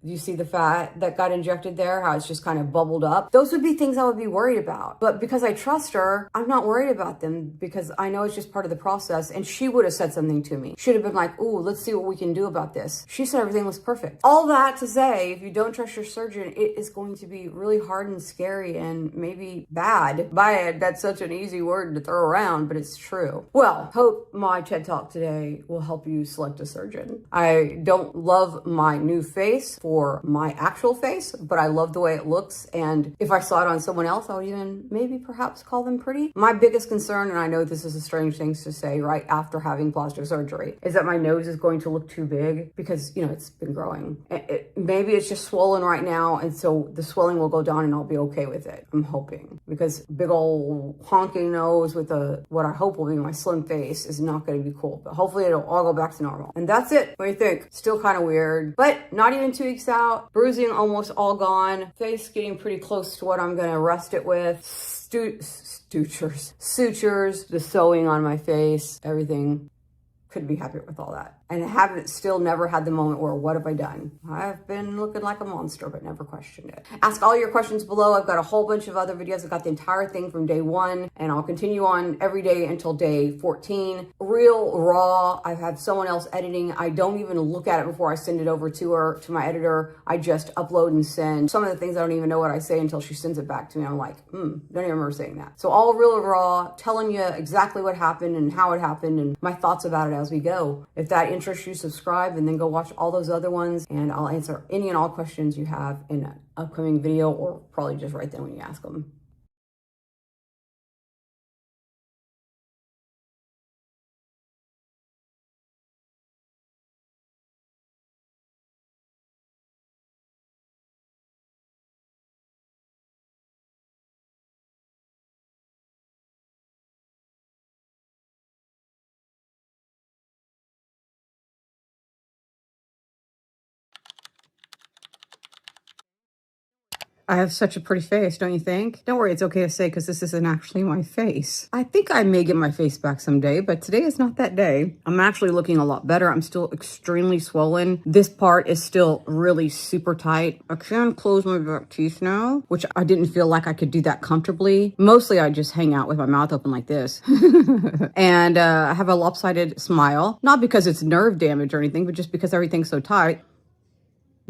you see the fat that got injected there, how it's just kind of bubbled up. Those would be things I would be worried about. But because I trust her, I'm not worried about them because I know it's just part of the process. And she would have said something to me. She'd have been like, ooh, let's see what we can do about this. She said everything was perfect. All that to say, if you don't trust your surgeon, it is going to be really hard and scary and maybe bad. Bad, that's such an easy word to throw around, but it's true. Well, hope my TED Talk today will help you select a surgeon. I don't love my new face for my actual face, but I love the way it looks. And if I saw it on someone else, I would even maybe perhaps call them pretty. My biggest concern, and I know this is a strange thing to say right after having plastic surgery, is that my nose is going to look too big because, you know, it's been growing. Maybe it's just swollen right now, and so the swelling will go down and I'll be okay with it. I'm hoping, because big old honking nose with what I hope will be my slim face is not going to be cool, but hopefully it'll all go back to normal. And that's it. What do you think? Still kind of weird, but not even 2 weeks out. Bruising almost all gone. Face getting pretty close to what I'm going to rest it with. Sutures, the sewing on my face, everything. Couldn't be happier with all that. And I haven't still never had the moment where, what have I done? I've been looking like a monster, but never questioned it. Ask all your questions below. I've got a whole bunch of other videos. I've got the entire thing from day 1, and I'll continue on every day until day 14. Real raw. I have someone else editing. I don't even look at it before I send it over to my editor. I just upload and send. Some of the things I don't even know what I say until she sends it back to me. I'm like, don't even remember saying that. So all real raw, telling you exactly what happened and how it happened and my thoughts about it as we go. If that interests you, subscribe and then go watch all those other ones, and I'll answer any and all questions you have in an upcoming video, or probably just right then when you ask them. I have such a pretty face, don't you think? Don't worry, it's okay to say because this isn't actually my face. I think I may get my face back someday, but today is not that day. I'm actually looking a lot better. I'm still extremely swollen. This part is still really super tight. I can close my back teeth now, which I didn't feel like I could do that comfortably. Mostly I just hang out with my mouth open like this. And I have a lopsided smile, not because it's nerve damage or anything, but just because everything's so tight.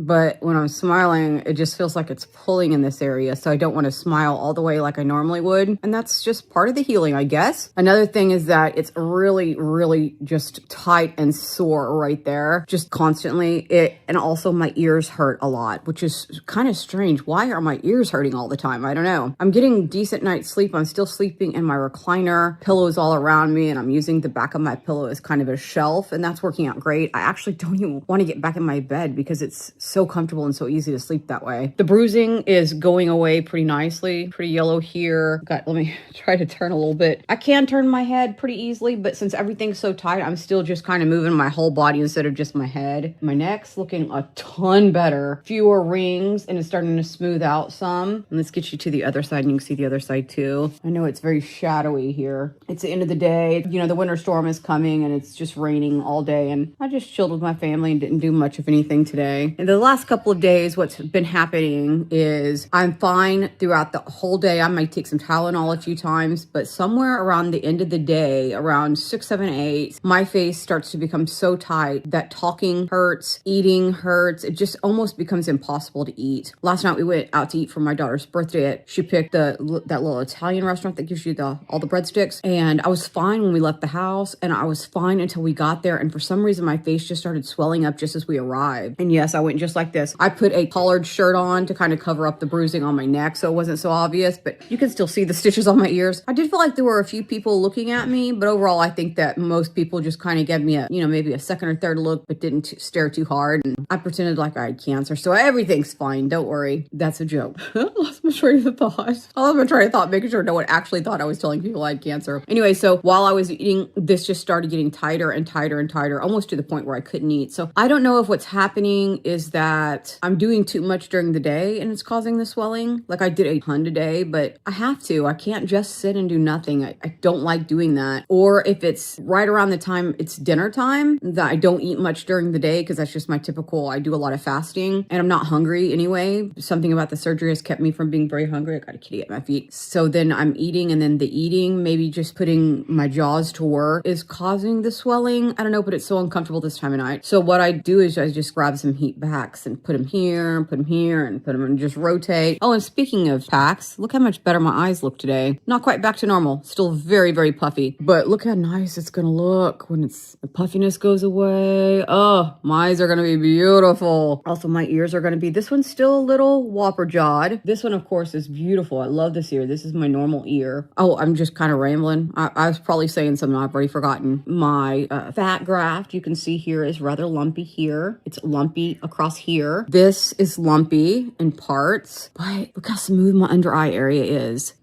But when I'm smiling, it just feels like it's pulling in this area. So I don't want to smile all the way like I normally would. And that's just part of the healing, I guess. Another thing is that it's really, really just tight and sore right there, just constantly. And also my ears hurt a lot, which is kind of strange. Why are my ears hurting all the time? I don't know. I'm getting decent night's sleep. I'm still sleeping in my recliner, pillows all around me, and I'm using the back of my pillow as kind of a shelf, and that's working out great. I actually don't even want to get back in my bed because it's so comfortable and so easy to sleep that way. The bruising is going away pretty nicely. Pretty yellow here. Let me try to turn a little bit. I can turn my head pretty easily, but since everything's so tight, I'm still just kind of moving my whole body instead of just my head. My neck's looking a ton better. Fewer rings, and it's starting to smooth out some. And let's get you to the other side, and you can see the other side too. I know it's very shadowy here. It's the end of the day. You know, the winter storm is coming and it's just raining all day, and I just chilled with my family and didn't do much of anything today. And the last couple of days, what's been happening is I'm fine throughout the whole day. I might take some Tylenol a few times, but somewhere around the end of the day, around 6, 7, 8, my face starts to become so tight that talking hurts, eating hurts. It just almost becomes impossible to eat. Last night we went out to eat for my daughter's birthday. She picked that little Italian restaurant that gives you all the breadsticks, and I was fine when we left the house, and I was fine until we got there, and for some reason my face just started swelling up just as we arrived. And yes, I went just like this. I put a collared shirt on to kind of cover up the bruising on my neck so it wasn't so obvious, but you can still see the stitches on my ears. I did feel like there were a few people looking at me, but overall I think that most people just kind of gave me maybe a second or third look, but didn't stare too hard. And I pretended like I had cancer, so everything's fine. Don't worry. That's a joke. I lost my train of thought. I lost my train of thought, making sure no one actually thought I was telling people I had cancer. Anyway, so while I was eating, this just started getting tighter and tighter and tighter, almost to the point where I couldn't eat. So I don't know if what's happening is is that I'm doing too much during the day and it's causing the swelling. Like I did a ton today, but I have to. I can't just sit and do nothing. I don't like doing that. Or if it's right around the time it's dinner time, that I don't eat much during the day because that's just my typical, I do a lot of fasting and I'm not hungry anyway. Something about the surgery has kept me from being very hungry. I got a kitty at my feet. So then I'm eating, and then the eating, maybe just putting my jaws to work, is causing the swelling. I don't know, but it's so uncomfortable this time of night. So what I do is I just grab some heat packs and put them here, and put them here, and put them and just rotate. Oh, and speaking of packs, look how much better my eyes look today. Not quite back to normal. Still very, very puffy. But look how nice it's gonna look when the puffiness goes away. Oh, my eyes are gonna be beautiful. Also, my ears are gonna be, this one's still a little whopper jawed. This one, of course, is beautiful. I love this ear. This is my normal ear. Oh, I'm just kind of rambling. I was probably saying something I've already forgotten. My fat graft, you can see here, is rather lumpy here. It's lumpy across here. This is lumpy in parts, but look how smooth my under eye area is.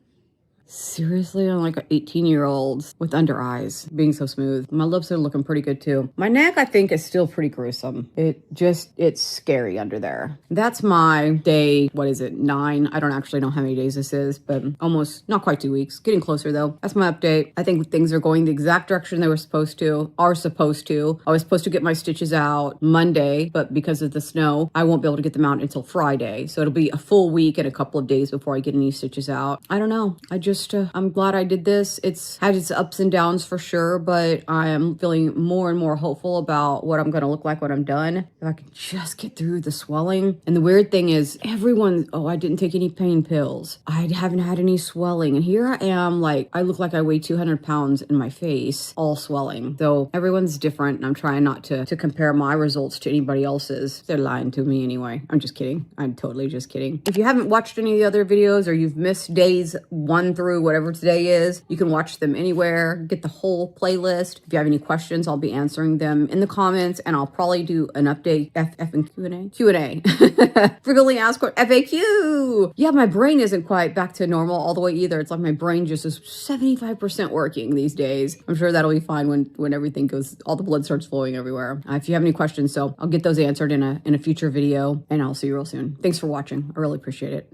Seriously, I'm like an 18-year-old with under eyes being so smooth. My lips are looking pretty good too. My neck, I think, is still pretty gruesome. It's scary under there. That's my day, what is it, 9? I don't actually know how many days this is, but almost, not quite 2 weeks. Getting closer though. That's my update. I think things are going the exact direction they were supposed to, I was supposed to get my stitches out Monday, but because of the snow, I won't be able to get them out until Friday. So it'll be a full week and a couple of days before I get any stitches out. I don't know. I'm glad I did this. It's had its ups and downs for sure, but I am feeling more and more hopeful about what I'm going to look like when I'm done. If I can just get through the swelling. And the weird thing is I didn't take any pain pills. I haven't had any swelling. And here I am, like, I look like I weigh 200 pounds in my face, all swelling. So everyone's different, and I'm trying not to compare my results to anybody else's. They're lying to me anyway. I'm just kidding. I'm totally just kidding. If you haven't watched any of the other videos, or you've missed days 1 through whatever today is, you can watch them anywhere, get the whole playlist. If you have any questions, I'll be answering them in the comments, and I'll probably do an update Q&A. Frequently asked FAQ. Yeah, my brain isn't quite back to normal all the way either. It's like my brain just is 75% working these days. I'm sure that'll be fine when everything goes, all the blood starts flowing everywhere. If you have any questions, so I'll get those answered in a future video, and I'll see you real soon. Thanks for watching. I really appreciate it.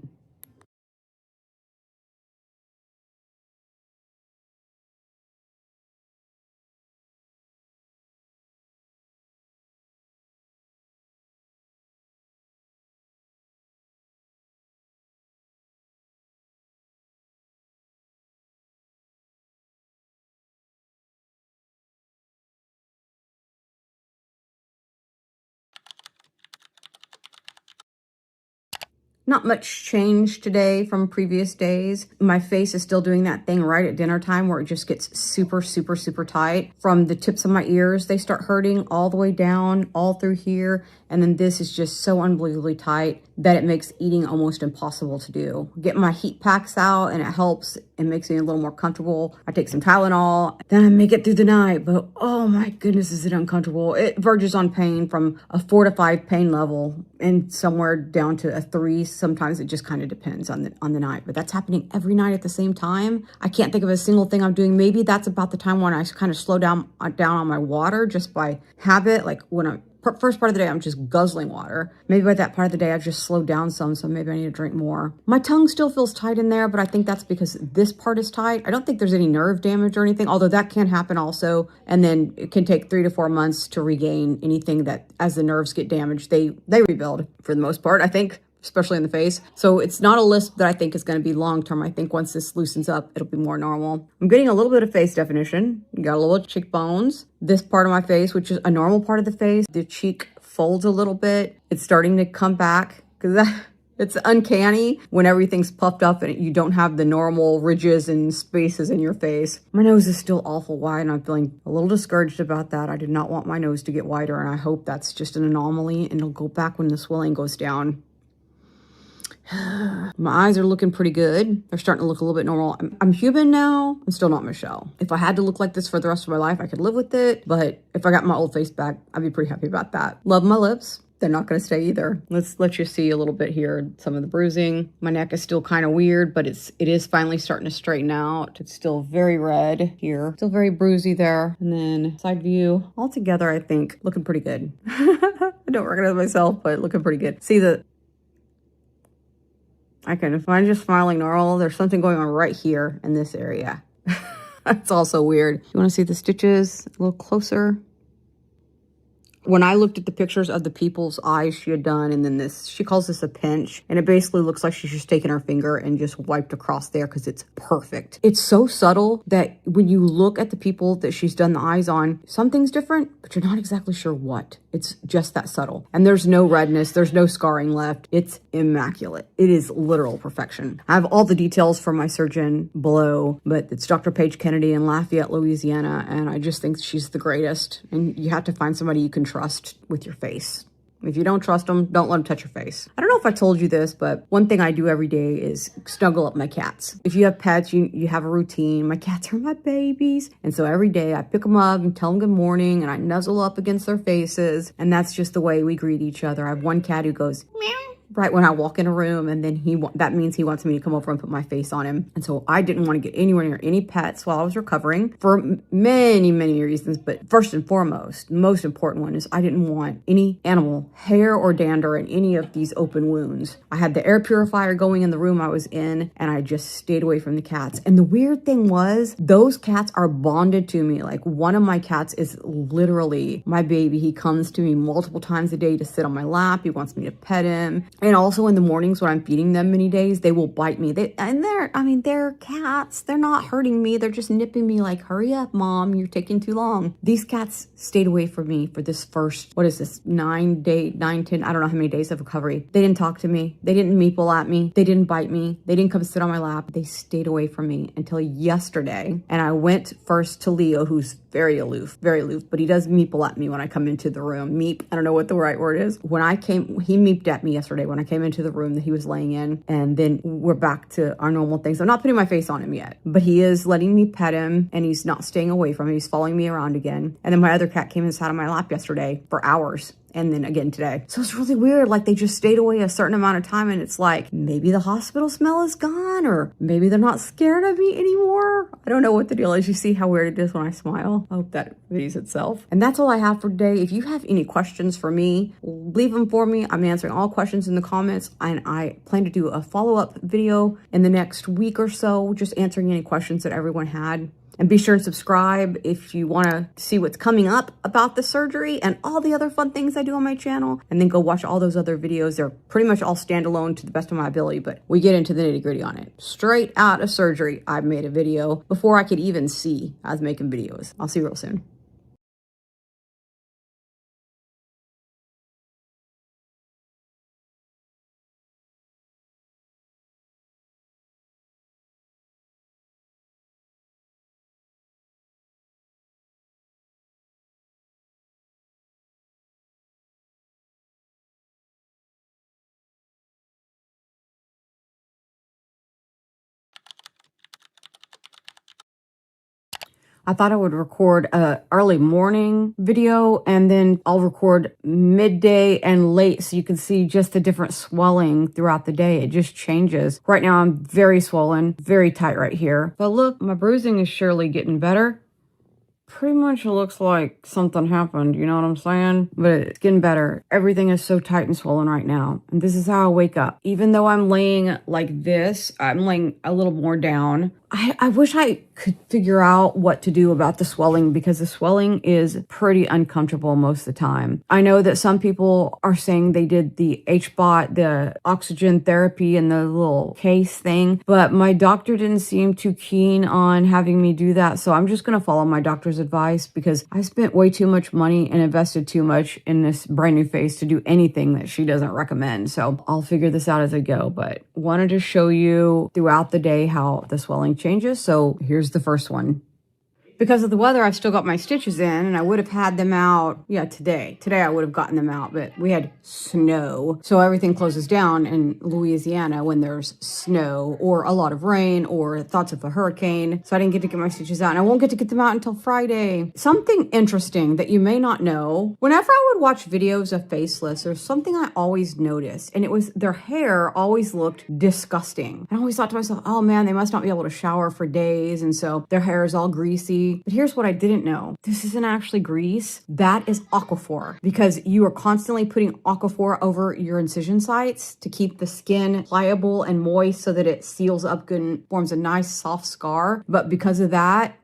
Not much change today from previous days. My face is still doing that thing right at dinner time where it just gets super, super, super tight. From the tips of my ears, they start hurting all the way down, all through here. And then this is just so unbelievably tight that it makes eating almost impossible to do. Get my heat packs out and it helps. It makes me a little more comfortable. I take some Tylenol, then I make it through the night. But oh my goodness, is it uncomfortable. It verges on pain from a 4 to 5 pain level and somewhere down to a 3. Sometimes it just kind of depends on the night. But that's happening every night at the same time. I can't think of a single thing I'm doing. Maybe that's about the time when I kind of slow down on my water just by habit. Like when I'm first part of the day, I'm just guzzling water. Maybe by that part of the day, I've just slowed down some, so maybe I need to drink more. My tongue still feels tight in there, but I think that's because this part is tight. I don't think there's any nerve damage or anything, although that can happen also. And then it can take 3 to 4 months to regain anything that, as the nerves get damaged, they rebuild for the most part, I think, especially in the face. So it's not a lisp that I think is going to be long-term. I think once this loosens up, it'll be more normal. I'm getting a little bit of face definition. Got a little cheekbones. This part of my face, which is a normal part of the face, the cheek folds a little bit. It's starting to come back because it's uncanny when everything's puffed up and you don't have the normal ridges and spaces in your face. My nose is still awful wide and I'm feeling a little discouraged about that. I did not want my nose to get wider, and I hope that's just an anomaly and it'll go back when the swelling goes down. My eyes are looking pretty good. They're starting to look a little bit normal. I'm human now. I'm still not Michelle. If I had to look like this for the rest of my life, I could live with it. But if I got my old face back, I'd be pretty happy about that. Love my lips. they're not going to stay either. Let's let you see a little bit here. Some of the bruising. My neck is still kind of weird, but it is finally starting to straighten out. It's still very red here. Still very bruisey there. And then side view. Altogether, I think looking pretty good. I don't recognize myself, but looking pretty good. See the... if I'm just smiling normal, there's something going on right here in this area. It's also weird. You want to see the stitches a little closer? When I looked at the pictures of the people's eyes she had done, and then this, she calls this a pinch, and it basically looks like she's just taken her finger and just wiped across there because it's perfect. It's so subtle that when you look at the people that she's done the eyes on, something's different, but you're not exactly sure what. It's just that subtle. And there's no redness, there's no scarring left. It's immaculate. It is literal perfection. I have all the details from my surgeon below, but it's Dr. Paige Kennedy in Lafayette, Louisiana, and I just think she's the greatest. And you have to find somebody you can trust with your face. If you don't trust them, don't let them touch your face. I don't know if I told you this, but one thing I do every day is snuggle up my cats. If you have pets, you have a routine. My cats are my babies. And so every day I pick them up and tell them good morning, and I nuzzle up against their faces. And that's just the way we greet each other. I have one cat who goes, meow, right when I walk in a room, and then that means he wants me to come over and put my face on him. And so I didn't want to get anywhere near any pets while I was recovering for many, many reasons. But first and foremost, most important one is I didn't want any animal hair or dander in any of these open wounds. I had the air purifier going in the room I was in, and I just stayed away from the cats. And the weird thing was, those cats are bonded to me. Like, one of my cats is literally my baby. He comes to me multiple times a day to sit on my lap. He wants me to pet him. And also in the mornings when I'm feeding them many days, they will bite me. They're cats. They're not hurting me. They're just nipping me like, hurry up, mom, you're taking too long. These cats stayed away from me for this first, 10, I don't know how many days of recovery. They didn't talk to me. They didn't meeple at me. They didn't bite me. They didn't come sit on my lap. They stayed away from me until yesterday. And I went first to Leo, who's very aloof, but he does meeple at me when I come into the room. Meep, I don't know what the right word is. He meeped at me yesterday when I came into the room that he was laying in, and then we're back to our normal things. I'm not putting my face on him yet, but he is letting me pet him, and he's not staying away from me. He's following me around again. And then my other cat came and sat on my lap yesterday for hours, and then again today. So it's really weird. Like, they just stayed away a certain amount of time, and it's like, maybe the hospital smell is gone, or maybe they're not scared of me anymore. I don't know what the deal is. You see how weird it is when I smile? I hope that videos itself. And that's all I have for today. If you have any questions for me, leave them for me. I'm answering all questions in the comments, and I plan to do a follow-up video in the next week or so, just answering any questions that everyone had. And be sure to subscribe if you want to see what's coming up about the surgery and all the other fun things I do on my channel. And then go watch all those other videos. They're pretty much all standalone to the best of my ability, but we get into the nitty-gritty on it. Straight out of surgery, I made a video before I could even see I was making videos. I'll see you real soon. I thought I would record a early morning video, and then I'll record midday and late so you can see just the different swelling throughout the day. It just changes. Right now I'm very swollen, very tight right here. But look, my bruising is surely getting better. Pretty much looks like something happened, you know what I'm saying? But it's getting better. Everything is so tight and swollen right now. And this is how I wake up. Even though I'm laying like this, I'm laying a little more down. I wish I could figure out what to do about the swelling, because the swelling is pretty uncomfortable most of the time. I know that some people are saying they did the HBOT, the oxygen therapy, and the little case thing, but my doctor didn't seem too keen on having me do that. So I'm just going to follow my doctor's advice, because I spent way too much money and invested too much in this brand new face to do anything that she doesn't recommend. So I'll figure this out as I go, but wanted to show you throughout the day how the swelling changes. So here's the first one. because of the weather, I've still got my stitches in, and I would have had them out, yeah, today. Today I would have gotten them out, but we had snow. So everything closes down in Louisiana when there's snow or a lot of rain or thoughts of a hurricane. So I didn't get to get my stitches out, and I won't get to get them out until Friday. Something interesting that you may not know, whenever I would watch videos of facelifts, there's something I always noticed, and it was their hair always looked disgusting. And I always thought to myself, oh man, they must not be able to shower for days, and so their hair is all greasy. But here's what I didn't know. This isn't actually grease. That is Aquaphor, because you are constantly putting Aquaphor over your incision sites to keep the skin pliable and moist so that it seals up good and forms a nice soft scar. But because of that,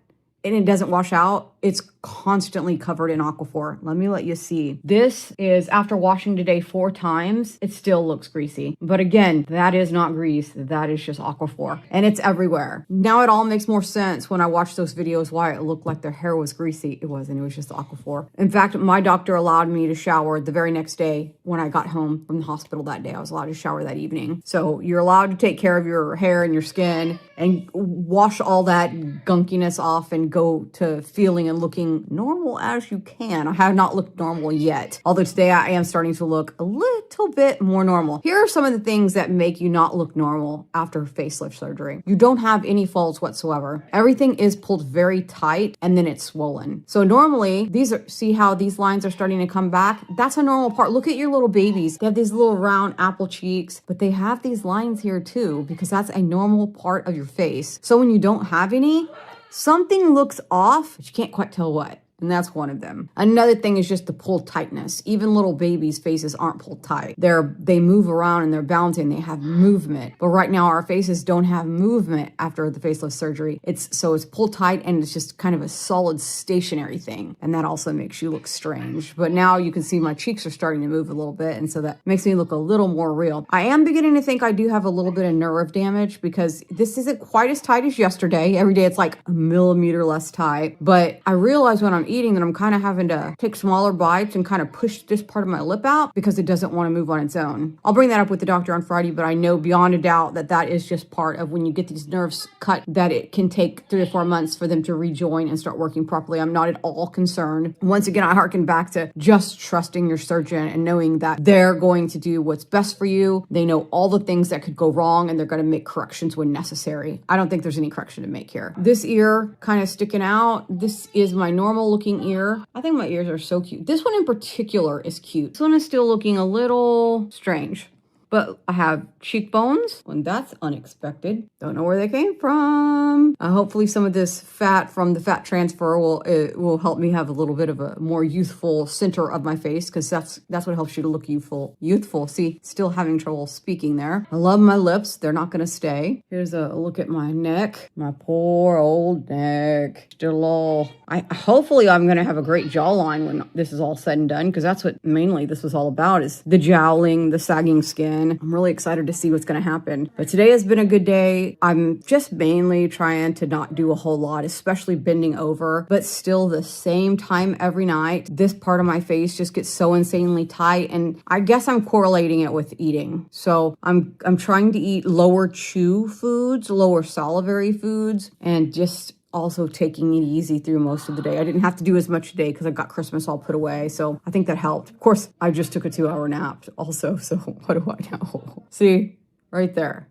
and it doesn't wash out, it's constantly covered in Aquaphor. Let me let you see. This is after washing today 4 times. It still looks greasy. But again, that is not grease. That is just Aquaphor. And it's everywhere. Now it all makes more sense when I watch those videos why it looked like their hair was greasy. It wasn't. It was just Aquaphor. In fact, my doctor allowed me to shower the very next day when I got home from the hospital that day. I was allowed to shower that evening. So you're allowed to take care of your hair and your skin and wash all that gunkiness off and go to feeling and looking normal as you can. I have not looked normal yet, although today I am starting to look a little bit more normal. Here are some of the things that make you not look normal after facelift surgery. You don't have any folds whatsoever. Everything is pulled very tight and then it's swollen. So normally see how these lines are starting to come back? That's a normal part. Look at your little babies. They have these little round apple cheeks, but they have these lines here too, because that's a normal part of your face. So when you don't have any, something looks off, but you can't quite tell what. And that's one of them. Another thing is just the pull tightness. Even little babies' faces aren't pulled tight. They move around and they're bouncing. They have movement. But right now our faces don't have movement after the facelift surgery. It's pulled tight and it's just kind of a solid stationary thing. And that also makes you look strange. But now you can see my cheeks are starting to move a little bit. And so that makes me look a little more real. I am beginning to think I do have a little bit of nerve damage because this isn't quite as tight as yesterday. Every day it's like a millimeter less tight. But I realize when I'm eating that I'm kind of having to take smaller bites and kind of push this part of my lip out because it doesn't want to move on its own. I'll bring that up with the doctor on Friday, but I know beyond a doubt that that is just part of when you get these nerves cut, that it can take 3 to 4 months for them to rejoin and start working properly. I'm not at all concerned. Once again, I harken back to just trusting your surgeon and knowing that they're going to do what's best for you. They know all the things that could go wrong and they're going to make corrections when necessary. I don't think there's any correction to make here. This ear kind of sticking out. This is my normal looking ear. I think my ears are so cute. This one in particular is cute. This one is still looking a little strange. But I have cheekbones, and that's unexpected. Don't know where they came from. Hopefully some of this fat from the fat transfer will help me have a little bit of a more youthful center of my face, because that's what helps you to look youthful. See, still having trouble speaking there. I love my lips. They're not going to stay. Here's a look at my neck. My poor old neck. Still all... Hopefully I'm going to have a great jawline when this is all said and done, because that's what mainly this was all about, is the jowling, the sagging skin. I'm really excited to see what's going to happen. But today has been a good day. I'm just mainly trying to not do a whole lot, especially bending over, but still the same time every night. This part of my face just gets so insanely tight, and I guess I'm correlating it with eating. So I'm trying to eat lower chew foods, lower salivary foods, and just also taking it easy through most of the day. I didn't have to do as much today because I got Christmas all put away, so I think that helped. Of course, I just took a 2-hour nap also, so what do I know? See, right there.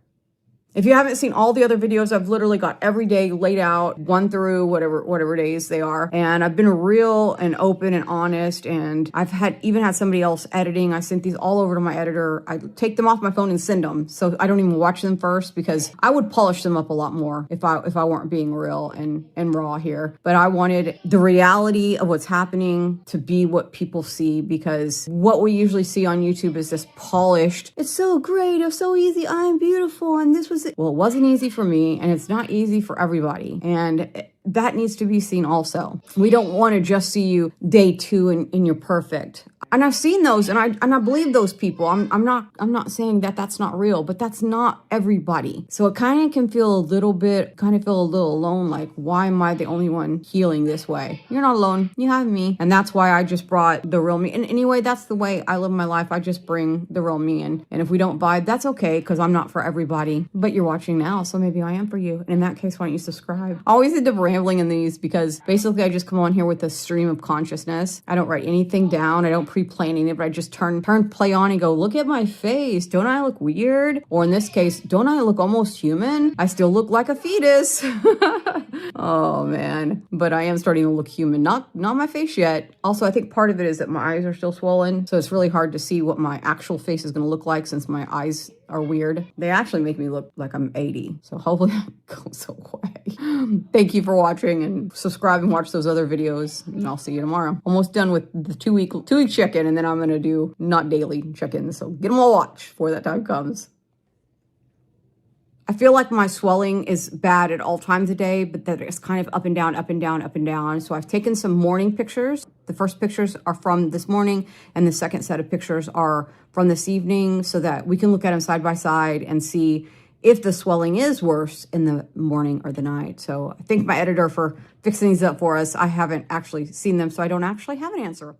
If you haven't seen all the other videos, I've literally got every day laid out, 1 through whatever days they are. And I've been real and open and honest. And I've even had somebody else editing. I sent these all over to my editor. I take them off my phone and send them. So I don't even watch them first, because I would polish them up a lot more if I weren't being real and raw here. But I wanted the reality of what's happening to be what people see, because what we usually see on YouTube is this polished, it's so great, it's so easy, I'm beautiful, and this was it. Well, it wasn't easy for me, and it's not easy for everybody. And that needs to be seen also. We don't want to just see you day 2 and you're perfect. And I've seen those, and I believe those people. I'm not saying that that's not real, but that's not everybody. So it kind of can feel a little alone. Like, why am I the only one healing this way? You're not alone. You have me, and that's why I just brought the real me. And anyway, that's the way I live my life. I just bring the real me in, and if we don't vibe, that's okay, because I'm not for everybody. But you're watching now, so maybe I am for you. And in that case, why don't you subscribe? I always end up rambling in these because basically I just come on here with a stream of consciousness. I don't write anything down. I don't pre-plan it, but I just turn play on and go, look at my face. Don't I look weird? Or in this case, don't I look almost human? I still look like a fetus. Oh man. But I am starting to look human. Not my face yet. Also, I think part of it is that my eyes are still swollen. So it's really hard to see what my actual face is going to look like since my eyes are weird. They actually make me look like I'm 80. So hopefully that goes away. Thank you for watching, and subscribe and watch those other videos, and I'll see you tomorrow. Almost done with the two-week check-in, and then I'm going to do not daily check-ins. So get them all watch before that time comes. I feel like my swelling is bad at all times of day, but that it's kind of up and down, up and down, up and down. So I've taken some morning pictures. The first pictures are from this morning, and the second set of pictures are from this evening, so that we can look at them side by side and see if the swelling is worse in the morning or the night. So I thank my editor for fixing these up for us. I haven't actually seen them, so I don't actually have an answer.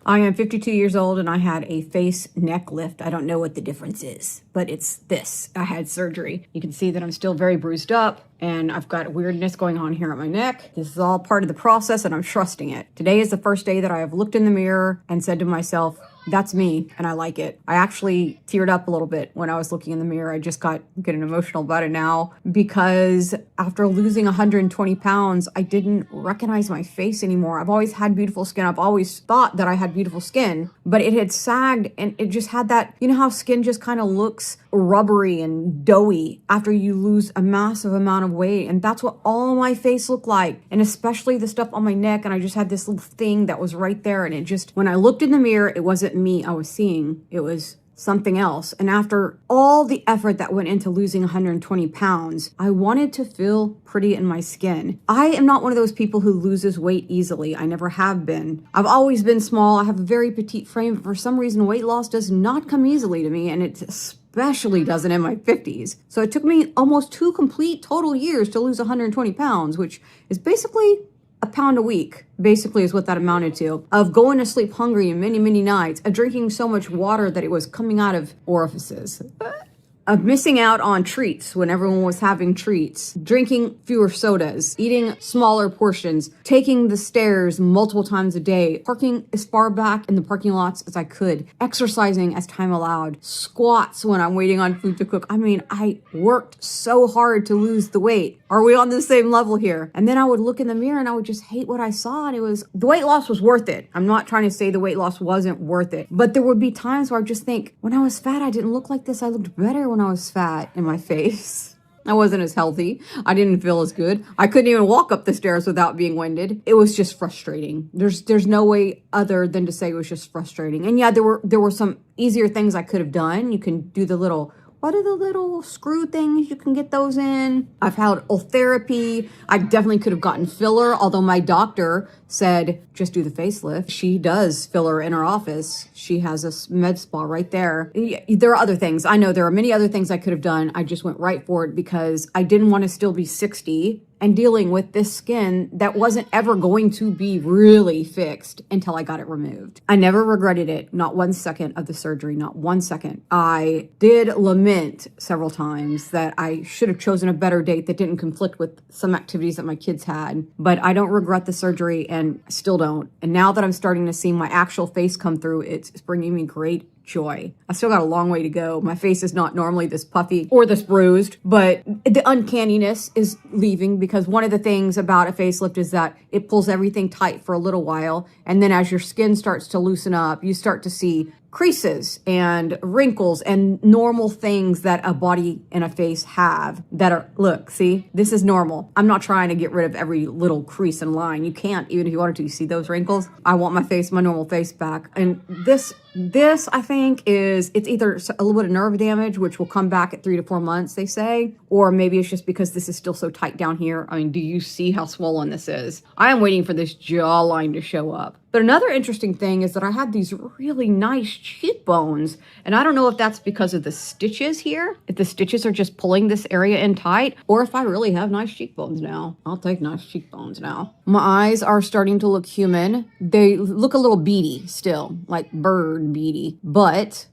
I am 52 years old, and I had a face neck lift. I don't know what the difference is, but it's this. I had surgery. You can see that I'm still very bruised up, and I've got weirdness going on here at my neck. This is all part of the process, and I'm trusting it. Today is the first day that I have looked in the mirror and said to myself, that's me, and I like it. I actually teared up a little bit when I was looking in the mirror. I just getting emotional about it now, because after losing 120 pounds, I didn't recognize my face anymore. I've always had beautiful skin. I've always thought that I had beautiful skin, but it had sagged, and it just had that, you know how skin just kind of looks rubbery and doughy after you lose a massive amount of weight, and that's what all my face looked like, and especially the stuff on my neck. And I just had this little thing that was right there, and it just, when I looked in the mirror, it wasn't me I was seeing, it was something else. And after all the effort that went into losing 120 pounds, I wanted to feel pretty in my skin. I am not one of those people who loses weight easily. I never have been. I've always been small. I have a very petite frame, but for some reason weight loss does not come easily to me, and it especially doesn't in my 50s. So it took me almost 2 complete total years to lose 120 pounds, which is basically a pound a week, basically, is what that amounted to, of going to sleep hungry in many, many nights, of drinking so much water that it was coming out of orifices, of missing out on treats when everyone was having treats, drinking fewer sodas, eating smaller portions, taking the stairs multiple times a day, parking as far back in the parking lots as I could, exercising as time allowed, squats when I'm waiting on food to cook. I mean, I worked so hard to lose the weight. Are we on the same level here? And then I would look in the mirror and I would just hate what I saw, and the weight loss was worth it. I'm not trying to say the weight loss wasn't worth it, but there would be times where I just think, when I was fat, I didn't look like this. I looked better when I was fat in my face. I wasn't as healthy. I didn't feel as good. I couldn't even walk up the stairs without being winded. It was just frustrating. There's no way other than to say it was just frustrating. And yeah, there were some easier things I could have done. You can do the little, what are the little screw things? You can get those in. I've had therapy. I definitely could have gotten filler, although my doctor said, just do the facelift. She does filler in her office. She has a med spa right there. There are other things. I know there are many other things I could have done. I just went right for it because I didn't want to still be 60 and dealing with this skin that wasn't ever going to be really fixed until I got it removed. I never regretted it, not 1 second of the surgery, not 1 second. I did lament several times that I should have chosen a better date that didn't conflict with some activities that my kids had, but I don't regret the surgery, and I still don't. And now that I'm starting to see my actual face come through, it's bringing me great joy. I still got a long way to go. My face is not normally this puffy or this bruised, but the uncanniness is leaving, because one of the things about a facelift is that it pulls everything tight for a little while, and then as your skin starts to loosen up, you start to see creases and wrinkles and normal things that a body and a face have that are, look, see, this is normal. I'm not trying to get rid of every little crease and line. You can't, even if you wanted to. You see those wrinkles? I want my face, my normal face back. And this I think it's either a little bit of nerve damage, which will come back at 3 to 4 months, they say, or maybe it's just because this is still so tight down here. I mean, do you see how swollen this is? I am waiting for this jawline to show up. But another interesting thing is that I have these really nice cheekbones, and I don't know if that's because of the stitches here, if the stitches are just pulling this area in tight, or if I really have nice cheekbones now. I'll take nice cheekbones now. My eyes are starting to look human. They look a little beady still, like bird beady, but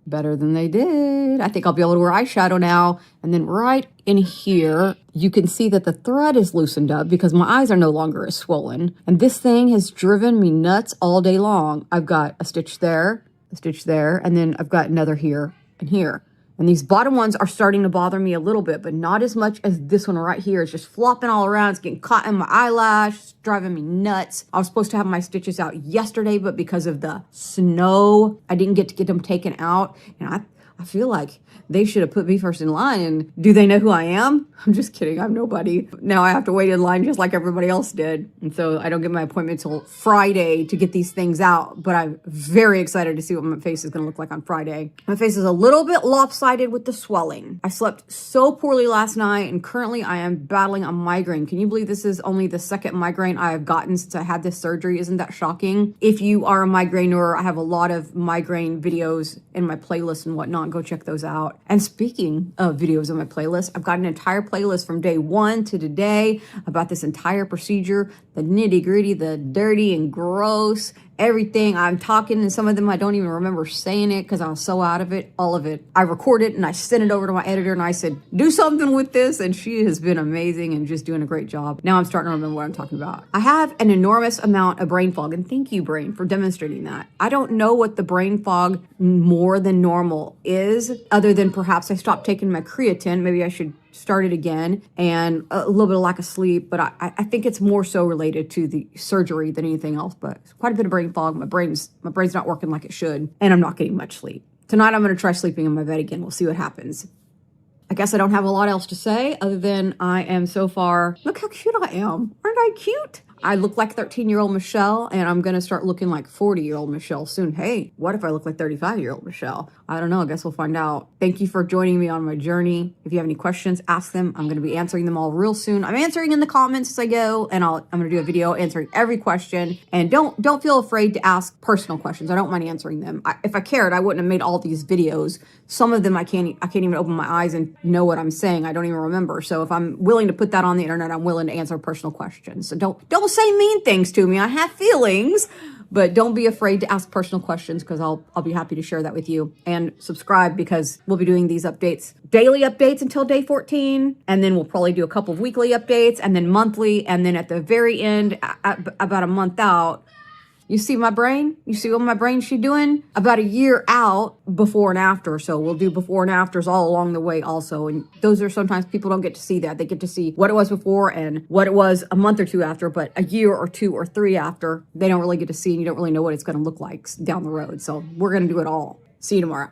better than they did. I think I'll be able to wear eyeshadow now. And then right in here, you can see that the thread is loosened up because my eyes are no longer as swollen. And this thing has driven me nuts all day long. I've got a stitch there, and then I've got another here and here. And these bottom ones are starting to bother me a little bit, but not as much as this one right here. It's just flopping all around. It's getting caught in my eyelash. It's driving me nuts. I was supposed to have my stitches out yesterday, but because of the snow, I didn't get to get them taken out. And I feel like they should have put me first in line. And do they know who I am? I'm just kidding. I'm nobody. Now I have to wait in line just like everybody else did. And so I don't get my appointment till Friday to get these things out. But I'm very excited to see what my face is going to look like on Friday. My face is a little bit lopsided with the swelling. I slept so poorly last night, and currently I am battling a migraine. Can you believe this is only the second migraine I have gotten since I had this surgery? Isn't that shocking? If you are a migraineur, I have a lot of migraine videos in my playlist and whatnot. Go check those out. And speaking of videos on my playlist, I've got an entire playlist from day 1 to today about this entire procedure, the nitty gritty, the dirty and gross, everything. I'm talking, and some of them I don't even remember saying it because I was so out of it, all of it. I recorded and I sent it over to my editor and I said, do something with this. And she has been amazing and just doing a great job. Now I'm starting to remember what I'm talking about. I have an enormous amount of brain fog, and thank you, brain, for demonstrating that. I don't know what the brain fog more than normal is, other than perhaps I stopped taking my creatine. Maybe I should start it again, and a little bit of lack of sleep, but I think it's more so related to the surgery than anything else. But it's quite a bit of brain fog. My brain's not working like it should, and I'm not getting much sleep. Tonight I'm going to try sleeping in my bed again. We'll see what happens. I guess I don't have a lot else to say other than I am so far, look how cute I am. Aren't I cute? I look like 13-year-old Michelle, and I'm going to start looking like 40-year-old Michelle soon. Hey, what if I look like 35-year-old Michelle? I don't know. I guess we'll find out. Thank you for joining me on my journey. If you have any questions, ask them. I'm going to be answering them all real soon. I'm answering in the comments as I go, and I'm going to do a video answering every question. And don't feel afraid to ask personal questions. I don't mind answering them. If I cared, I wouldn't have made all these videos. Some of them I can't even open my eyes and know what I'm saying. I don't even remember. So if I'm willing to put that on the internet, I'm willing to answer personal questions. So don't say mean things to me. I have feelings, but don't be afraid to ask personal questions, because I'll be happy to share that with you. And subscribe, because we'll be doing these updates, daily updates until day 14, and then we'll probably do a couple of weekly updates, and then monthly, and then at the very end, about a month out. You see my brain? You see what my brain she's doing? About a year out, before and after. So we'll do before and afters all along the way also. And those are sometimes people don't get to see that. They get to see what it was before and what it was a month or two after, but a year or 2 or 3 after, they don't really get to see, and you don't really know what it's going to look like down the road. So we're going to do it all. See you tomorrow.